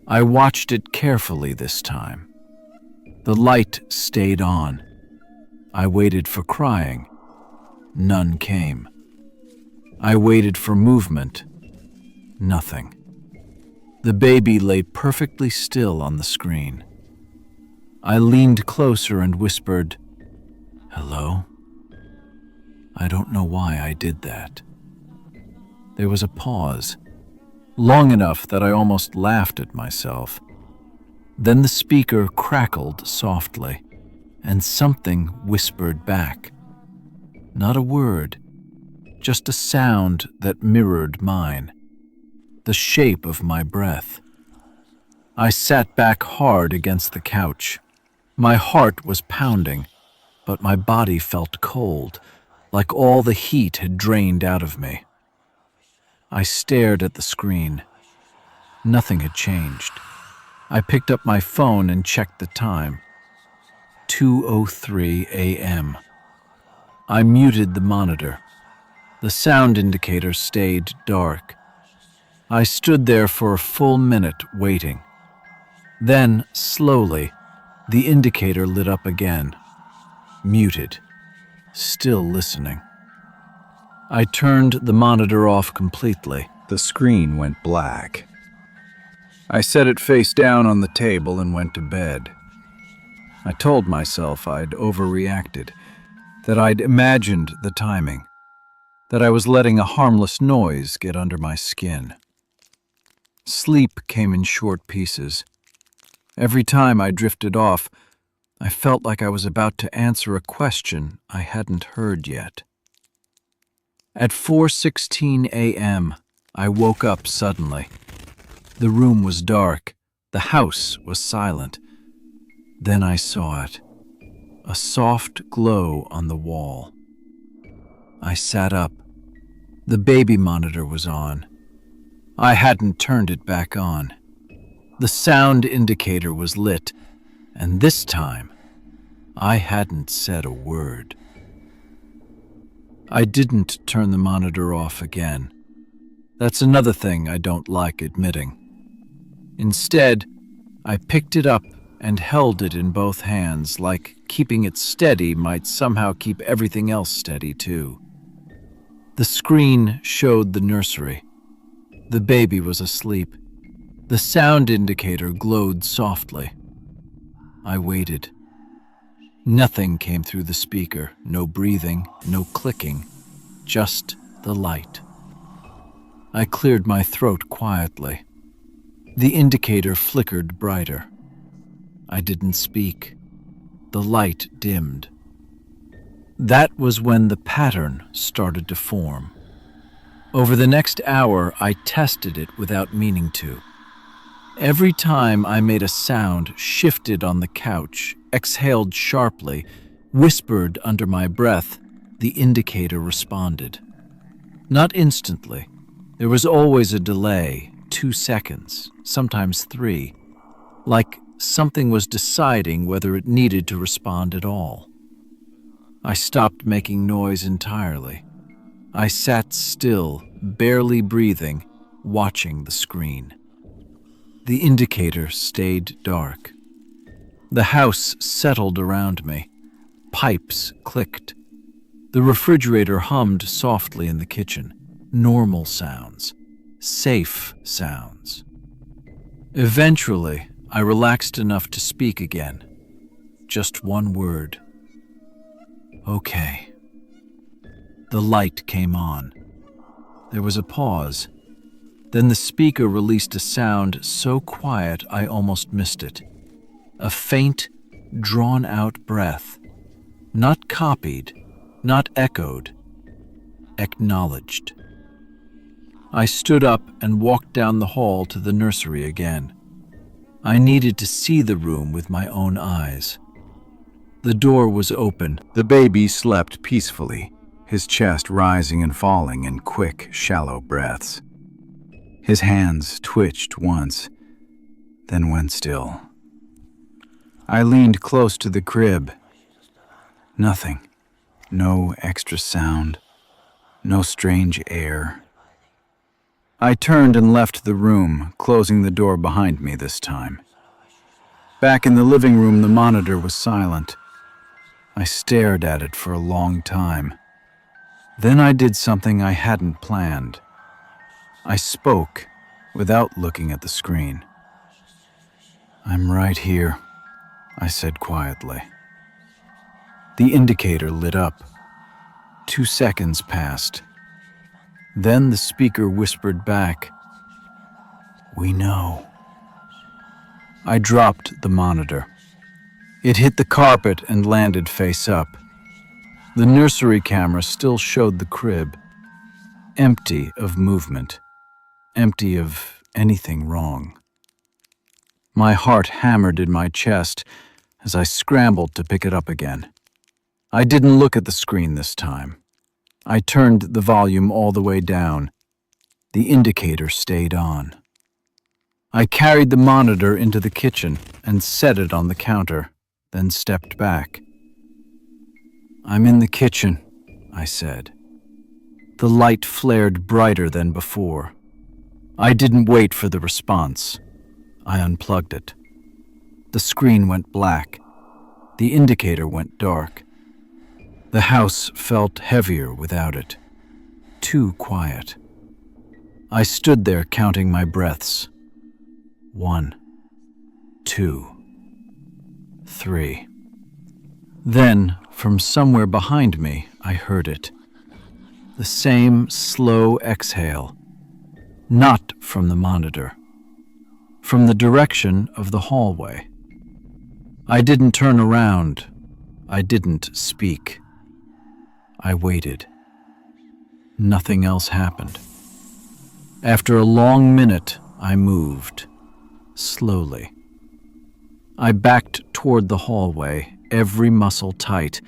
I watched it carefully this time. The light stayed on. I waited for crying. None came. I waited for movement. Nothing. The baby lay perfectly still on the screen. I leaned closer and whispered, "Hello?" I don't know why I did that. There was a pause, long enough that I almost laughed at myself. Then the speaker crackled softly, and something whispered back. Not a word, just a sound that mirrored mine. The shape of my breath. I sat back hard against the couch. My heart was pounding, but my body felt cold, like all the heat had drained out of me. I stared at the screen. Nothing had changed. I picked up my phone and checked the time. 2:03 a.m. I muted the monitor. The sound indicator stayed dark. I stood there for a full minute waiting. Then, slowly, the indicator lit up again. Muted. Still listening. I turned the monitor off completely. The screen went black. I set it face down on the table and went to bed. I told myself I'd overreacted, that I'd imagined the timing, that I was letting a harmless noise get under my skin. Sleep came in short pieces. Every time I drifted off, I felt like I was about to answer a question I hadn't heard yet. At 4:16 a.m., I woke up suddenly. The room was dark. The house was silent. Then I saw it, a soft glow on the wall. I sat up. The baby monitor was on. I hadn't turned it back on. The sound indicator was lit, and this time, I hadn't said a word. I didn't turn the monitor off again. That's another thing I don't like admitting. Instead, I picked it up and held it in both hands, like keeping it steady might somehow keep everything else steady too. The screen showed the nursery. The baby was asleep. The sound indicator glowed softly. I waited. Nothing came through the speaker, no breathing, no clicking, just the light. I cleared my throat quietly. The indicator flickered brighter. I didn't speak. The light dimmed. That was when the pattern started to form. Over the next hour, I tested it without meaning to. Every time I made a sound shifted on the couch, exhaled sharply, whispered under my breath. The indicator responded. Not instantly. There was always a delay, 2 seconds, sometimes 3, like something was deciding whether it needed to respond at all. I stopped making noise entirely. I sat still, barely breathing, watching the screen. The indicator stayed dark. The house settled around me. Pipes clicked. The refrigerator hummed softly in the kitchen. Normal sounds. Safe sounds. Eventually, I relaxed enough to speak again. Just one word. Okay. The light came on. There was a pause. Then the speaker released a sound so quiet I almost missed it. A faint, drawn-out breath. Not copied, not echoed. Acknowledged. I stood up and walked down the hall to the nursery again. I needed to see the room with my own eyes. The door was open. The baby slept peacefully, his chest rising and falling in quick, shallow breaths. His hands twitched once, then went still. I leaned close to the crib. Nothing. No extra sound. No strange air. I turned and left the room, closing the door behind me this time. Back in the living room, the monitor was silent. I stared at it for a long time. Then I did something I hadn't planned. I spoke without looking at the screen. "I'm right here," I said quietly. The indicator lit up. 2 seconds passed. Then the speaker whispered back, "We know." I dropped the monitor. It hit the carpet and landed face up. The nursery camera still showed the crib, empty of movement, empty of anything wrong. My heart hammered in my chest as I scrambled to pick it up again. I didn't look at the screen this time. I turned the volume all the way down. The indicator stayed on. I carried the monitor into the kitchen and set it on the counter, then stepped back. "I'm in the kitchen," I said. The light flared brighter than before. I didn't wait for the response. I unplugged it. The screen went black. The indicator went dark. The house felt heavier without it. Too quiet. I stood there counting my breaths. 1, 2, 3. Then, from somewhere behind me, I heard it. The same slow exhale. Not from the monitor. From the direction of the hallway. I didn't turn around. I didn't speak. I waited. Nothing else happened. After a long minute, I moved. Slowly. I backed toward the hallway, every muscle tight,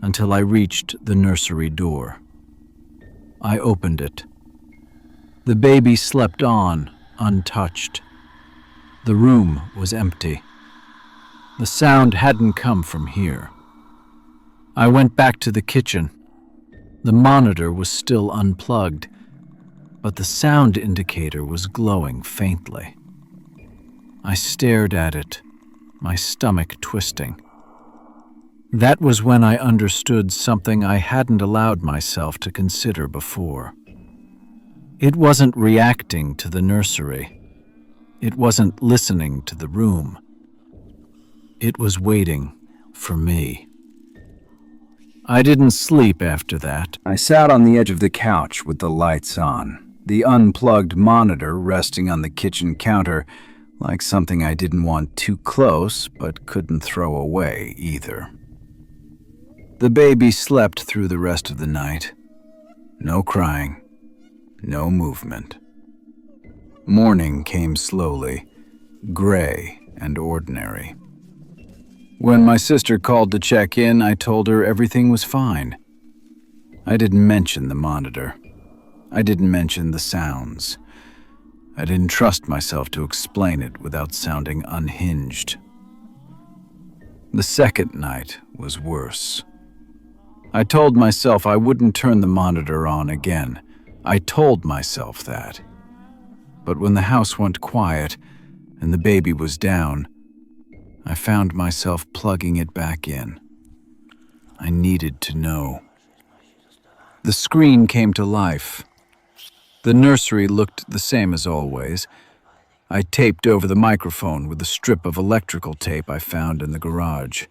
until I reached the nursery door. I opened it. The baby slept on, untouched. The room was empty. The sound hadn't come from here. I went back to the kitchen. The monitor was still unplugged, but the sound indicator was glowing faintly. I stared at it, my stomach twisting. That was when I understood something I hadn't allowed myself to consider before. It wasn't reacting to the nursery. It wasn't listening to the room. It was waiting for me. I didn't sleep after that. I sat on the edge of the couch with the lights on, the unplugged monitor resting on the kitchen counter like something I didn't want too close but couldn't throw away either. The baby slept through the rest of the night. No crying, no movement. Morning came slowly, gray and ordinary. When my sister called to check in, I told her everything was fine. I didn't mention the monitor. I didn't mention the sounds. I didn't trust myself to explain it without sounding unhinged. The second night was worse. I told myself I wouldn't turn the monitor on again. I told myself that. But when the house went quiet and the baby was down, I found myself plugging it back in. I needed to know. The screen came to life. The nursery looked the same as always. I taped over the microphone with a strip of electrical tape I found in the garage.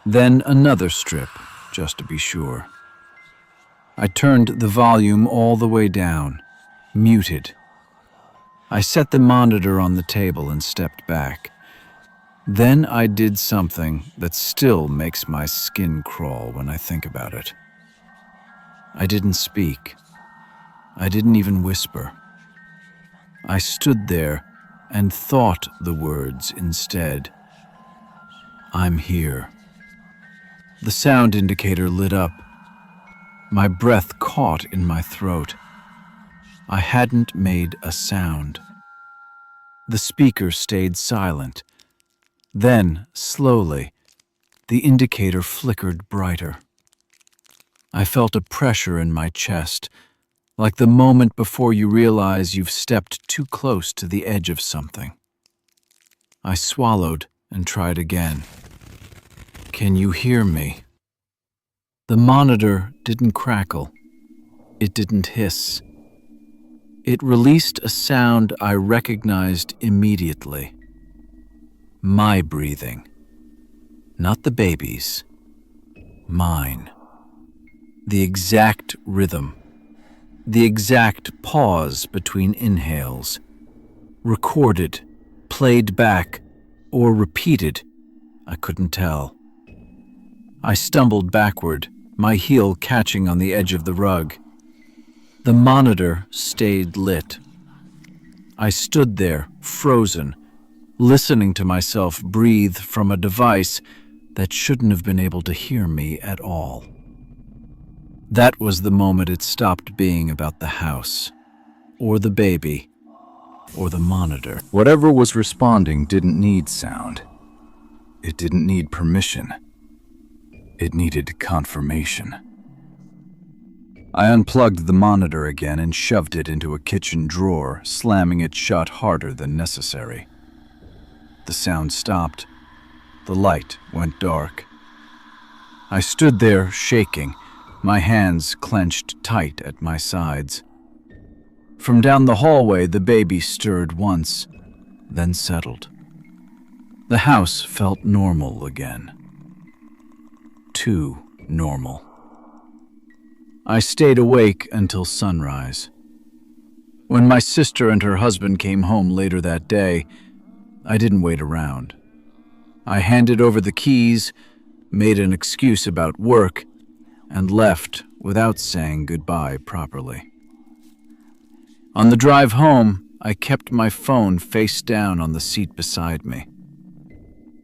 Then another strip, just to be sure. I turned the volume all the way down, muted. I set the monitor on the table and stepped back. Then I did something that still makes my skin crawl when I think about it. I didn't speak. I didn't even whisper. I stood there and thought the words instead. I'm here. The sound indicator lit up. My breath caught in my throat. I hadn't made a sound. The speaker stayed silent. Then, slowly, the indicator flickered brighter. I felt a pressure in my chest, like the moment before you realize you've stepped too close to the edge of something. I swallowed and tried again. Can you hear me? The monitor didn't crackle. It didn't hiss. It released a sound I recognized immediately. My breathing. Not the baby's. Mine. The exact rhythm. The exact pause between inhales. Recorded, played back, or repeated, I couldn't tell. I stumbled backward, my heel catching on the edge of the rug. The monitor stayed lit. I stood there, frozen, listening to myself breathe from a device that shouldn't have been able to hear me at all. That was the moment it stopped being about the house, or the baby, or the monitor. Whatever was responding didn't need sound. It didn't need permission. It needed confirmation. I unplugged the monitor again and shoved it into a kitchen drawer, slamming it shut harder than necessary. The sound stopped. The light went dark. I stood there shaking, my hands clenched tight at my sides. From down the hallway, the baby stirred once, then settled. The house felt normal again. Too normal. I stayed awake until sunrise. When my sister and her husband came home later that day, I didn't wait around. I handed over the keys, made an excuse about work, and left without saying goodbye properly. On the drive home, I kept my phone face down on the seat beside me.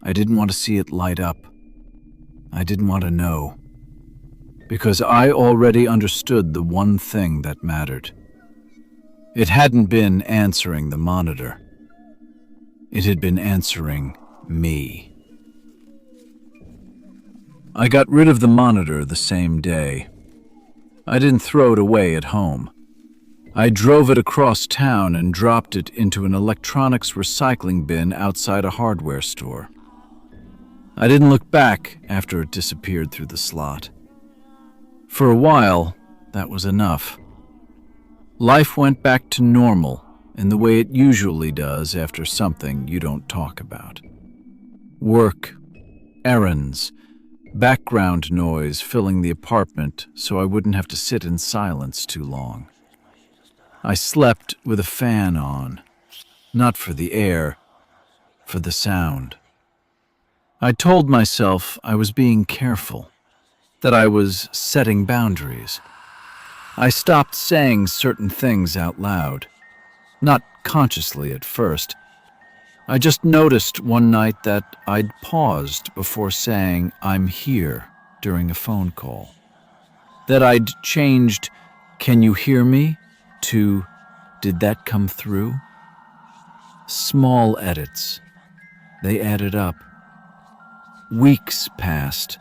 I didn't want to see it light up. I didn't want to know. Because I already understood the one thing that mattered. It hadn't been answering the monitor. It had been answering me. I got rid of the monitor the same day. I didn't throw it away at home. I drove it across town and dropped it into an electronics recycling bin outside a hardware store. I didn't look back after it disappeared through the slot. For a while, that was enough. Life went back to normal in the way it usually does after something you don't talk about. Work, errands, background noise filling the apartment so I wouldn't have to sit in silence too long. I slept with a fan on, not for the air, for the sound. I told myself I was being careful, that I was setting boundaries. I stopped saying certain things out loud, not consciously at first, I just noticed one night that I'd paused before saying, "I'm here," during a phone call. That I'd changed, "Can you hear me?" to, "Did that come through?" Small edits. They added up. Weeks passed.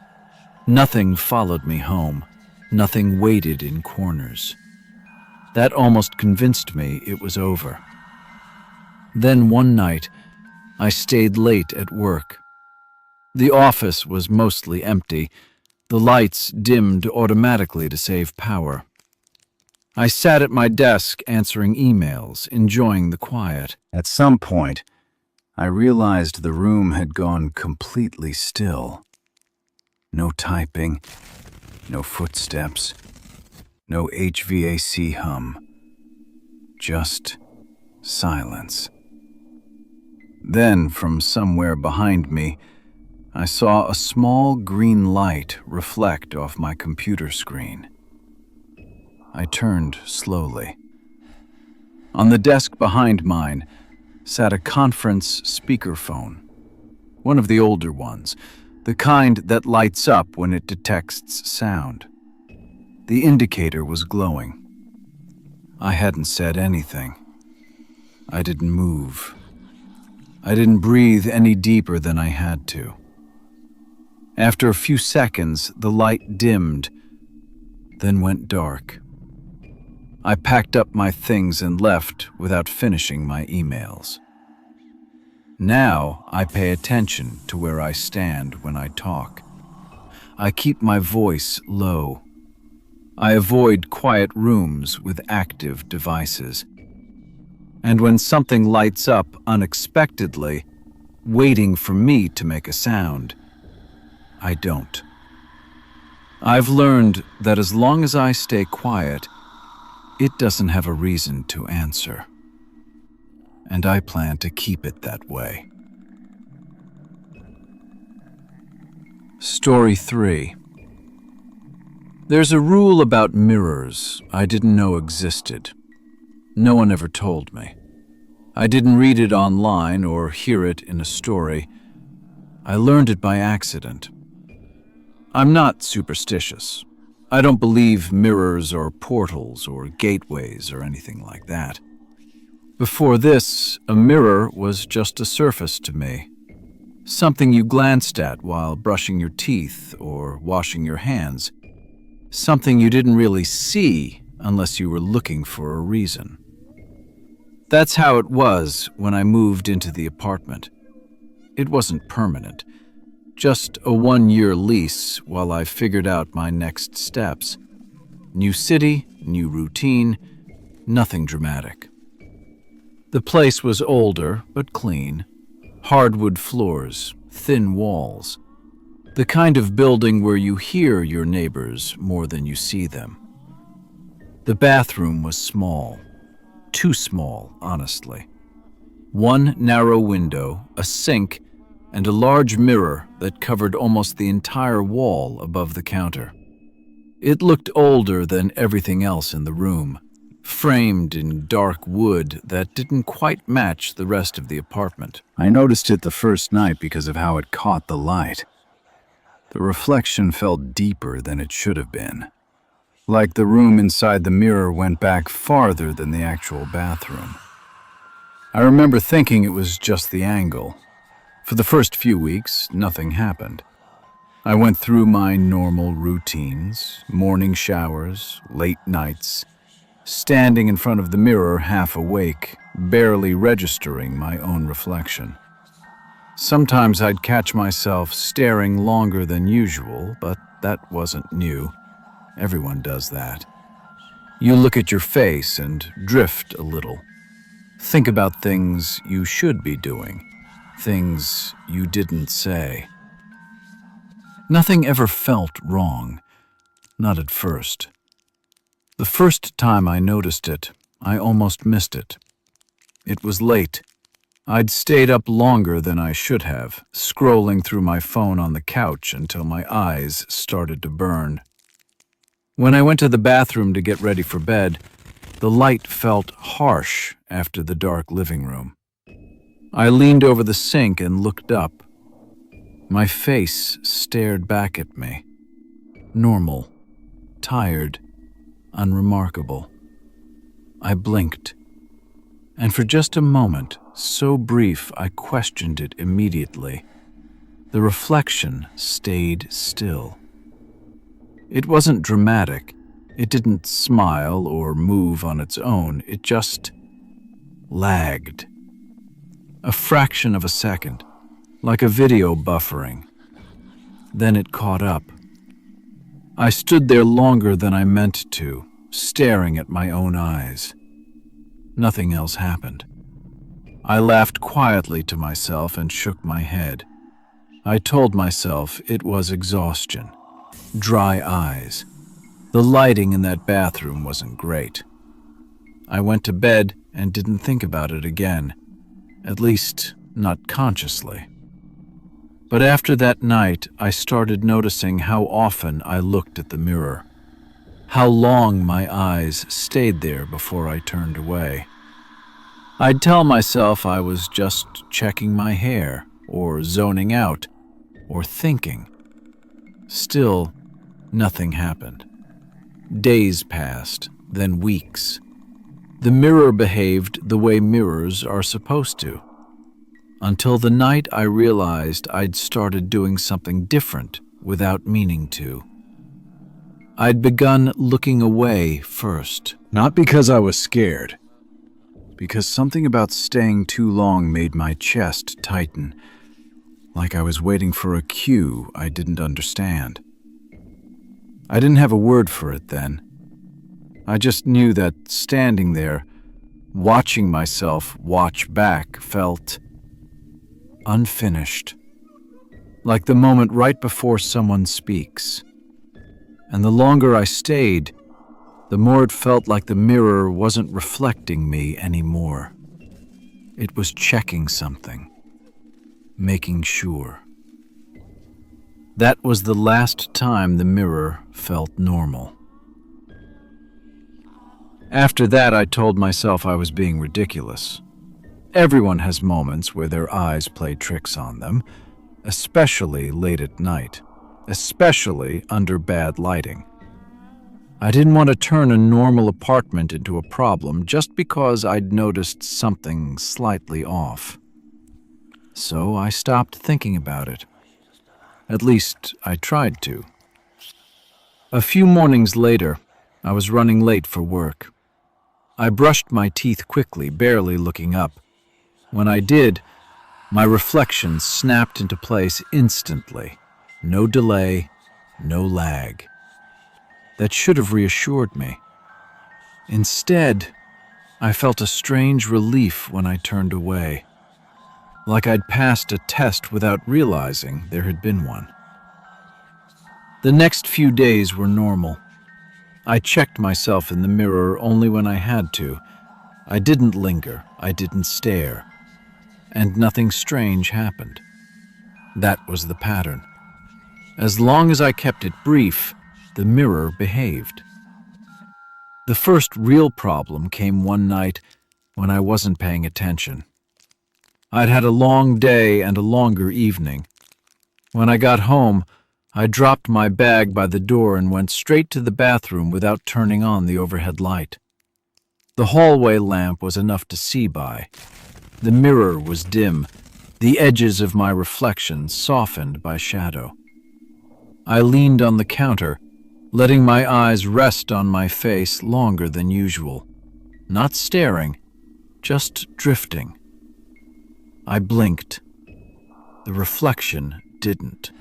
Nothing followed me home. Nothing waited in corners. That almost convinced me it was over. Then one night, I stayed late at work. The office was mostly empty, the lights dimmed automatically to save power. I sat at my desk answering emails, enjoying the quiet. At some point, I realized the room had gone completely still. No typing, no footsteps, no HVAC hum. Just silence. Then, from somewhere behind me, I saw a small green light reflect off my computer screen. I turned slowly. On the desk behind mine sat a conference speakerphone, one of the older ones, the kind that lights up when it detects sound. The indicator was glowing. I hadn't said anything. I didn't move. I didn't breathe any deeper than I had to. After a few seconds, the light dimmed, then went dark. I packed up my things and left without finishing my emails. Now I pay attention to where I stand when I talk. I keep my voice low. I avoid quiet rooms with active devices. And when something lights up unexpectedly, waiting for me to make a sound, I don't. I've learned that as long as I stay quiet, it doesn't have a reason to answer. And I plan to keep it that way. Story 3. There's a rule about mirrors I didn't know existed. No one ever told me. I didn't read it online or hear it in a story. I learned it by accident. I'm not superstitious. I don't believe mirrors or portals or gateways or anything like that. Before this, a mirror was just a surface to me. Something you glanced at while brushing your teeth or washing your hands. Something you didn't really see unless you were looking for a reason. That's how it was when I moved into the apartment. It wasn't permanent, just a 1-year lease while I figured out my next steps. New city, new routine, nothing dramatic. The place was older but clean. Hardwood floors, thin walls. The kind of building where you hear your neighbors more than you see them. The bathroom was small. Too small, honestly. One narrow window, a sink, and a large mirror that covered almost the entire wall above the counter. It looked older than everything else in the room, framed in dark wood that didn't quite match the rest of the apartment. I noticed it the first night because of how it caught the light. The reflection felt deeper than it should have been. Like the room inside the mirror went back farther than the actual bathroom. I remember thinking it was just the angle. For the first few weeks, nothing happened. I went through my normal routines, morning showers, late nights, standing in front of the mirror half awake, barely registering my own reflection. Sometimes I'd catch myself staring longer than usual, but that wasn't new. Everyone does that. You look at your face and drift a little. Think about things you should be doing, things you didn't say. Nothing ever felt wrong, not at first. The first time I noticed it, I almost missed it. It was late. I'd stayed up longer than I should have, scrolling through my phone on the couch until my eyes started to burn. When I went to the bathroom to get ready for bed, the light felt harsh after the dark living room. I leaned over the sink and looked up. My face stared back at me. Normal, tired, unremarkable. I blinked, and for just a moment, so brief I questioned it immediately. The reflection stayed still. It wasn't dramatic. It didn't smile or move on its own. It just lagged. A fraction of a second, like a video buffering. Then it caught up. I stood there longer than I meant to, staring at my own eyes. Nothing else happened. I laughed quietly to myself and shook my head. I told myself it was exhaustion. Dry eyes. The lighting in that bathroom wasn't great. I went to bed and didn't think about it again. At least, not consciously. But after that night, I started noticing how often I looked at the mirror. How long my eyes stayed there before I turned away. I'd tell myself I was just checking my hair, or zoning out, or thinking. Still, nothing happened. Days passed, then weeks. The mirror behaved the way mirrors are supposed to. Until the night I realized I'd started doing something different without meaning to. I'd begun looking away first. Not because I was scared, because something about staying too long made my chest tighten, like I was waiting for a cue I didn't understand. I didn't have a word for it then. I just knew that standing there, watching myself watch back, felt unfinished, like the moment right before someone speaks. And the longer I stayed, the more it felt like the mirror wasn't reflecting me anymore. It was checking something, making sure. That was the last time the mirror felt normal. After that, I told myself I was being ridiculous. Everyone has moments where their eyes play tricks on them, especially late at night, especially under bad lighting. I didn't want to turn a normal apartment into a problem just because I'd noticed something slightly off. So I stopped thinking about it. At least, I tried to. A few mornings later, I was running late for work. I brushed my teeth quickly, barely looking up. When I did, my reflection snapped into place instantly. No delay, no lag. That should have reassured me. Instead, I felt a strange relief when I turned away, like I'd passed a test without realizing there had been one. The next few days were normal. I checked myself in the mirror only when I had to. I didn't linger, I didn't stare, and nothing strange happened. That was the pattern. As long as I kept it brief, the mirror behaved. The first real problem came one night when I wasn't paying attention. I'd had a long day and a longer evening. When I got home, I dropped my bag by the door and went straight to the bathroom without turning on the overhead light. The hallway lamp was enough to see by. The mirror was dim, the edges of my reflection softened by shadow. I leaned on the counter, letting my eyes rest on my face longer than usual. Not staring, just drifting. I blinked. The reflection didn't.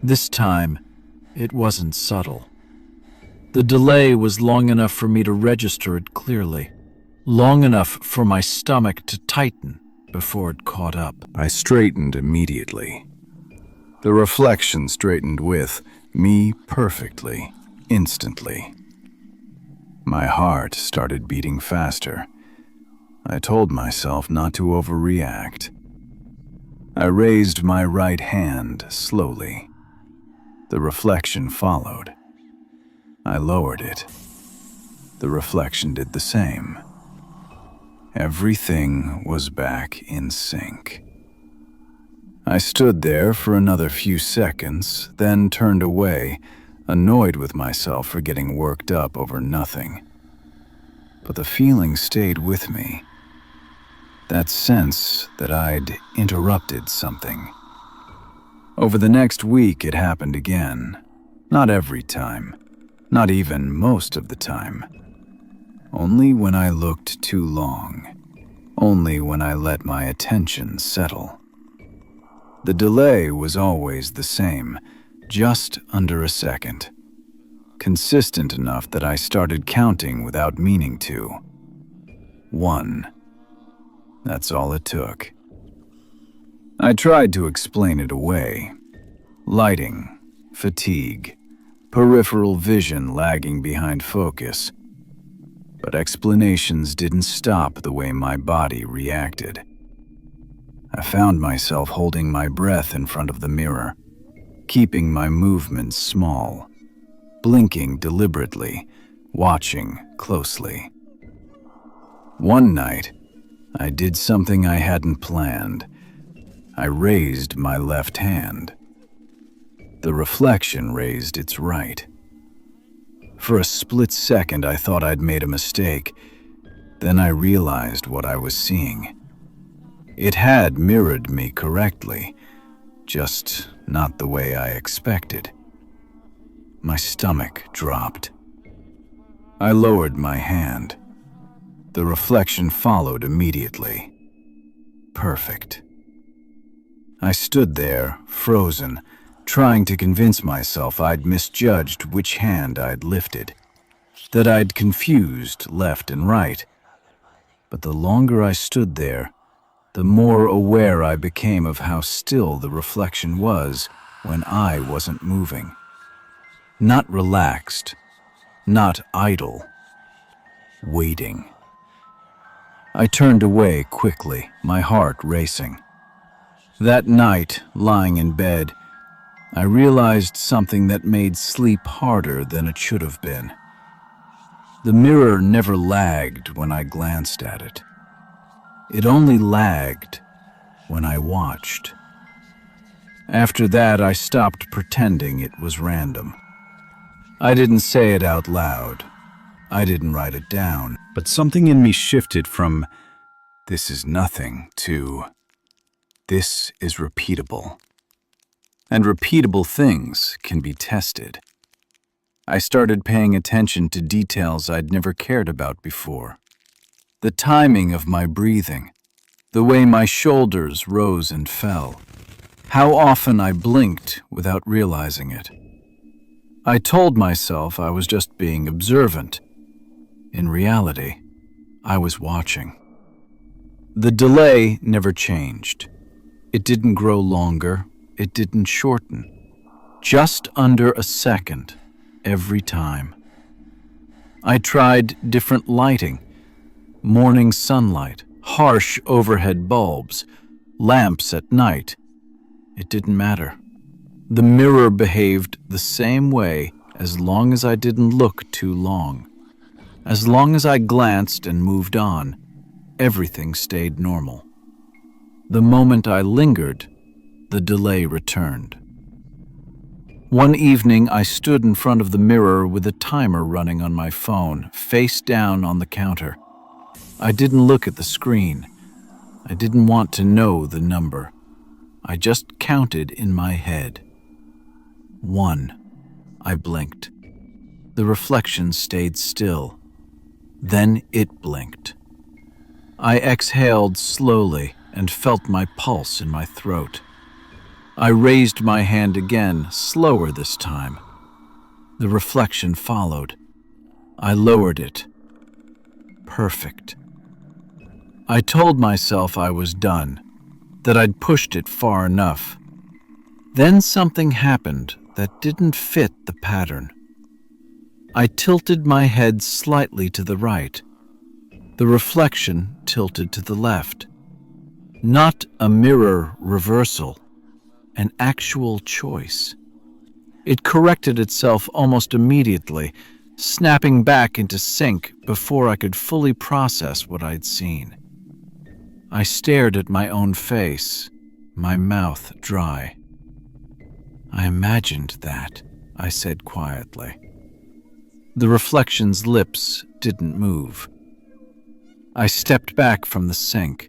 This time, it wasn't subtle. The delay was long enough for me to register it clearly, long enough for my stomach to tighten before it caught up. I straightened immediately. The reflection straightened with me perfectly, instantly. My heart started beating faster. I told myself not to overreact. I raised my right hand slowly. The reflection followed. I lowered it. The reflection did the same. Everything was back in sync. I stood there for another few seconds, then turned away, annoyed with myself for getting worked up over nothing. But the feeling stayed with me. That sense that I'd interrupted something. Over the next week, it happened again. Not every time. Not even most of the time. Only when I looked too long. Only when I let my attention settle. The delay was always the same, just under a second. Consistent enough that I started counting without meaning to. 1. That's all it took. I tried to explain it away. Lighting, fatigue, peripheral vision lagging behind focus. But explanations didn't stop the way my body reacted. I found myself holding my breath in front of the mirror, keeping my movements small, blinking deliberately, watching closely. One night, I did something I hadn't planned. I raised my left hand. The reflection raised its right. For a split second, I thought I'd made a mistake. Then I realized what I was seeing. It had mirrored me correctly, just not the way I expected. My stomach dropped. I lowered my hand. The reflection followed immediately. Perfect. I stood there, frozen, trying to convince myself I'd misjudged which hand I'd lifted, that I'd confused left and right. But the longer I stood there, the more aware I became of how still the reflection was when I wasn't moving. Not relaxed, not idle, waiting. I turned away quickly, my heart racing. That night, lying in bed, I realized something that made sleep harder than it should have been. The mirror never lagged when I glanced at it. It only lagged when I watched. After that, I stopped pretending it was random. I didn't say it out loud. I didn't write it down. But something in me shifted from, "This is nothing," to, "This is repeatable." And repeatable things can be tested. I started paying attention to details I'd never cared about before. The timing of my breathing, the way my shoulders rose and fell, how often I blinked without realizing it. I told myself I was just being observant. In reality, I was watching. The delay never changed. It didn't grow longer, it didn't shorten. Just under a second every time. I tried different lighting. Morning sunlight, harsh overhead bulbs, lamps at night. It didn't matter. The mirror behaved the same way as long as I didn't look too long. As long as I glanced and moved on, everything stayed normal. The moment I lingered, the delay returned. One evening, I stood in front of the mirror with a timer running on my phone, face down on the counter. I didn't look at the screen. I didn't want to know the number. I just counted in my head. 1. I blinked. The reflection stayed still. Then it blinked. I exhaled slowly and felt my pulse in my throat. I raised my hand again, slower this time. The reflection followed. I lowered it. Perfect. I told myself I was done, that I'd pushed it far enough. Then something happened that didn't fit the pattern. I tilted my head slightly to the right. The reflection tilted to the left. Not a mirror reversal, an actual choice. It corrected itself almost immediately, snapping back into sync before I could fully process what I'd seen. I stared at my own face, my mouth dry. "I imagined that," I said quietly. The reflection's lips didn't move. I stepped back from the sink.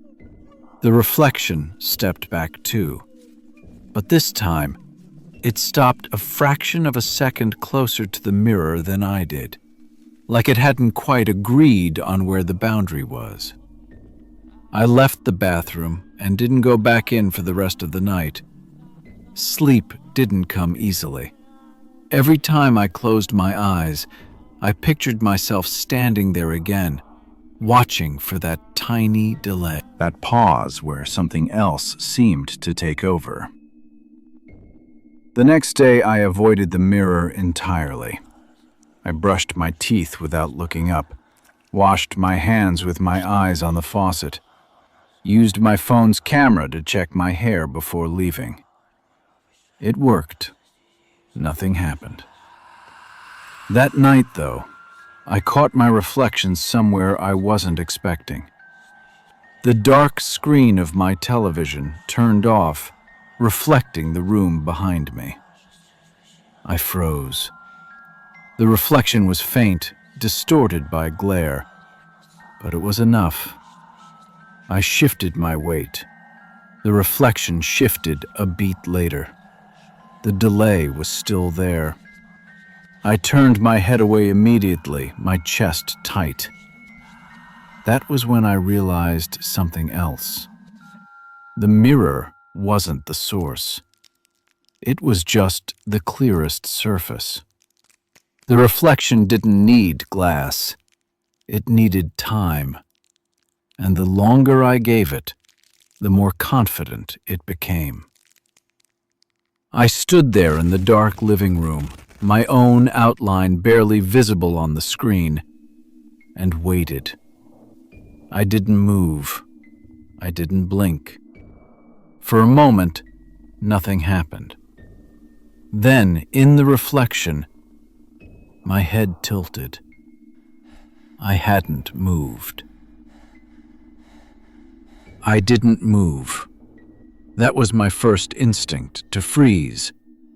The reflection stepped back too. But this time, it stopped a fraction of a second closer to the mirror than I did, like it hadn't quite agreed on where the boundary was. I left the bathroom and didn't go back in for the rest of the night. Sleep didn't come easily. Every time I closed my eyes, I pictured myself standing there again, watching for that tiny delay. That pause where something else seemed to take over. The next day, I avoided the mirror entirely. I brushed my teeth without looking up, washed my hands with my eyes on the faucet, used my phone's camera to check my hair before leaving. It worked. Nothing happened. That night, though, I caught my reflection somewhere I wasn't expecting. The dark screen of my television turned off, reflecting the room behind me. I froze. The reflection was faint, distorted by glare, but it was enough. I shifted my weight. The reflection shifted a beat later. The delay was still there. I turned my head away immediately, my chest tight. That was when I realized something else. The mirror wasn't the source. It was just the clearest surface. The reflection didn't need glass. It needed time. And the longer I gave it, the more confident it became. I stood there in the dark living room, my own outline barely visible on the screen, and waited. I didn't move. I didn't blink. For a moment, nothing happened. Then, in the reflection, my head tilted. I hadn't moved. I didn't move. That was my first instinct, to freeze,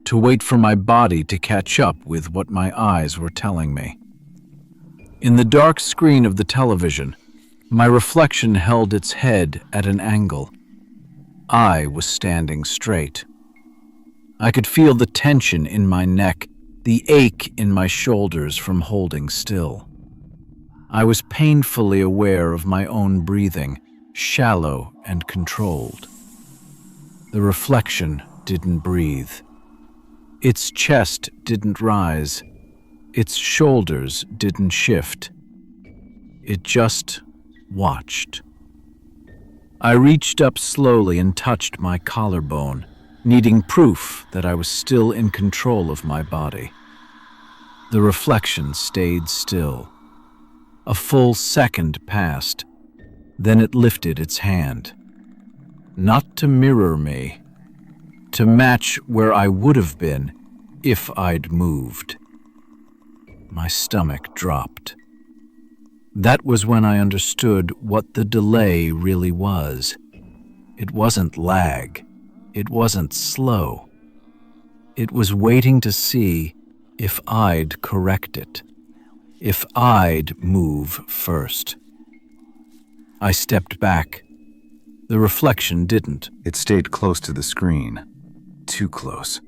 to wait for my body to catch up with what my eyes were telling me. In the dark screen of the television, my reflection held its head at an angle. I was standing straight. I could feel the tension in my neck, the ache in my shoulders from holding still. I was painfully aware of my own breathing, shallow and controlled. The reflection didn't breathe. Its chest didn't rise. Its shoulders didn't shift. It just watched. I reached up slowly and touched my collarbone, needing proof that I was still in control of my body. The reflection stayed still. A full second passed. Then it lifted its hand. Not to mirror me, to match where I would have been if I'd moved. My stomach dropped. That was when I understood what the delay really was. It wasn't lag. It wasn't slow. It was waiting to see if I'd correct it, if I'd move first. I stepped back. The reflection didn't. It stayed close to the screen. Too close.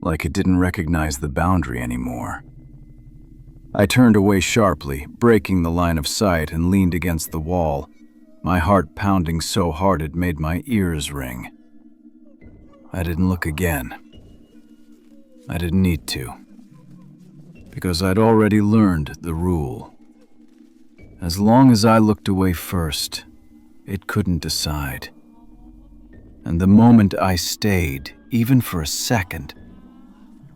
Like it didn't recognize the boundary anymore. I turned away sharply, breaking the line of sight, and leaned against the wall, my heart pounding so hard it made my ears ring. I didn't look again. I didn't need to, because I'd already learned the rule. As long as I looked away first, it couldn't decide. And the moment I stayed, even for a second,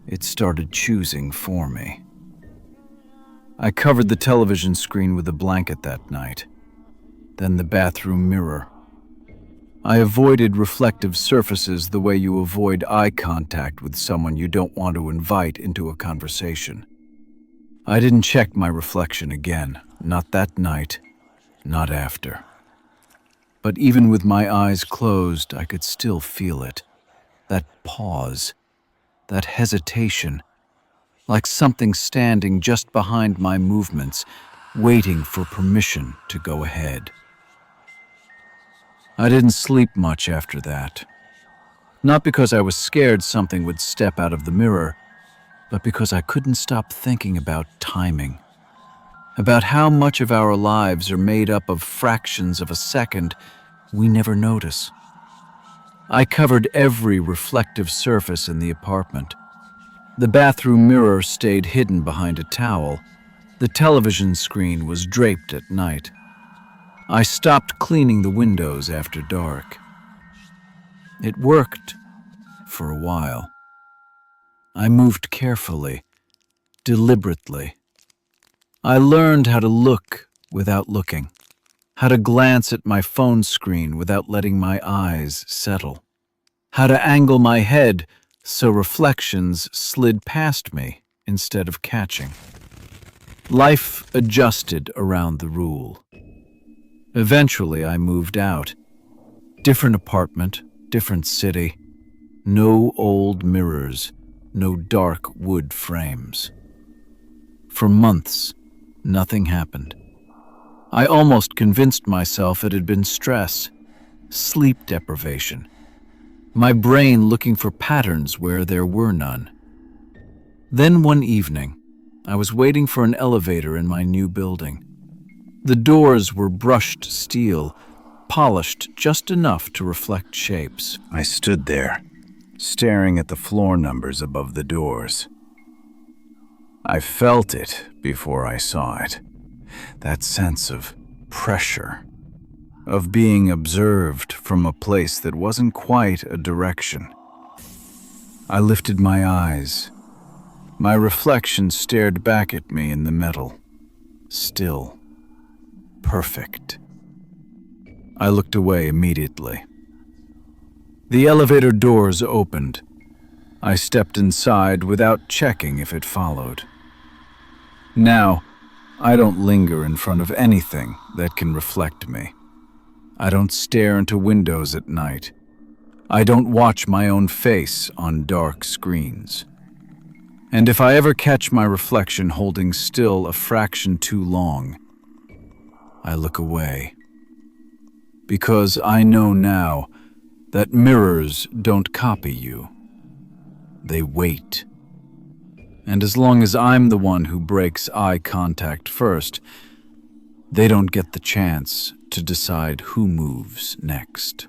it started choosing for me. I covered the television screen with a blanket that night, then the bathroom mirror. I avoided reflective surfaces the way you avoid eye contact with someone you don't want to invite into a conversation. I didn't check my reflection again, not that night, not after. But even with my eyes closed, I could still feel it. That pause, that hesitation, like something standing just behind my movements, waiting for permission to go ahead. I didn't sleep much after that. Not because I was scared something would step out of the mirror, but because I couldn't stop thinking about timing, about how much of our lives are made up of fractions of a second we never notice. I covered every reflective surface in the apartment. The bathroom mirror stayed hidden behind a towel. The television screen was draped at night. I stopped cleaning the windows after dark. It worked for a while. I moved carefully, deliberately. I learned how to look without looking, how to glance at my phone screen without letting my eyes settle, how to angle my head so reflections slid past me instead of catching. Life adjusted around the rule. Eventually, I moved out. Different apartment, different city. No old mirrors, no dark wood frames. For months, nothing happened. I almost convinced myself it had been stress, sleep deprivation, my brain looking for patterns where there were none. Then one evening, I was waiting for an elevator in my new building. The doors were brushed steel, polished just enough to reflect shapes. I stood there, staring at the floor numbers above the doors. I felt it before I saw it. That sense of pressure, of being observed from a place that wasn't quite a direction. I lifted my eyes. My reflection stared back at me in the metal. Still. Perfect. I looked away immediately. The elevator doors opened. I stepped inside without checking if it followed. Now, I don't linger in front of anything that can reflect me. I don't stare into windows at night. I don't watch my own face on dark screens. And if I ever catch my reflection holding still a fraction too long, I look away. Because I know now that mirrors don't copy you. They wait. And as long as I'm the one who breaks eye contact first, they don't get the chance to decide who moves next.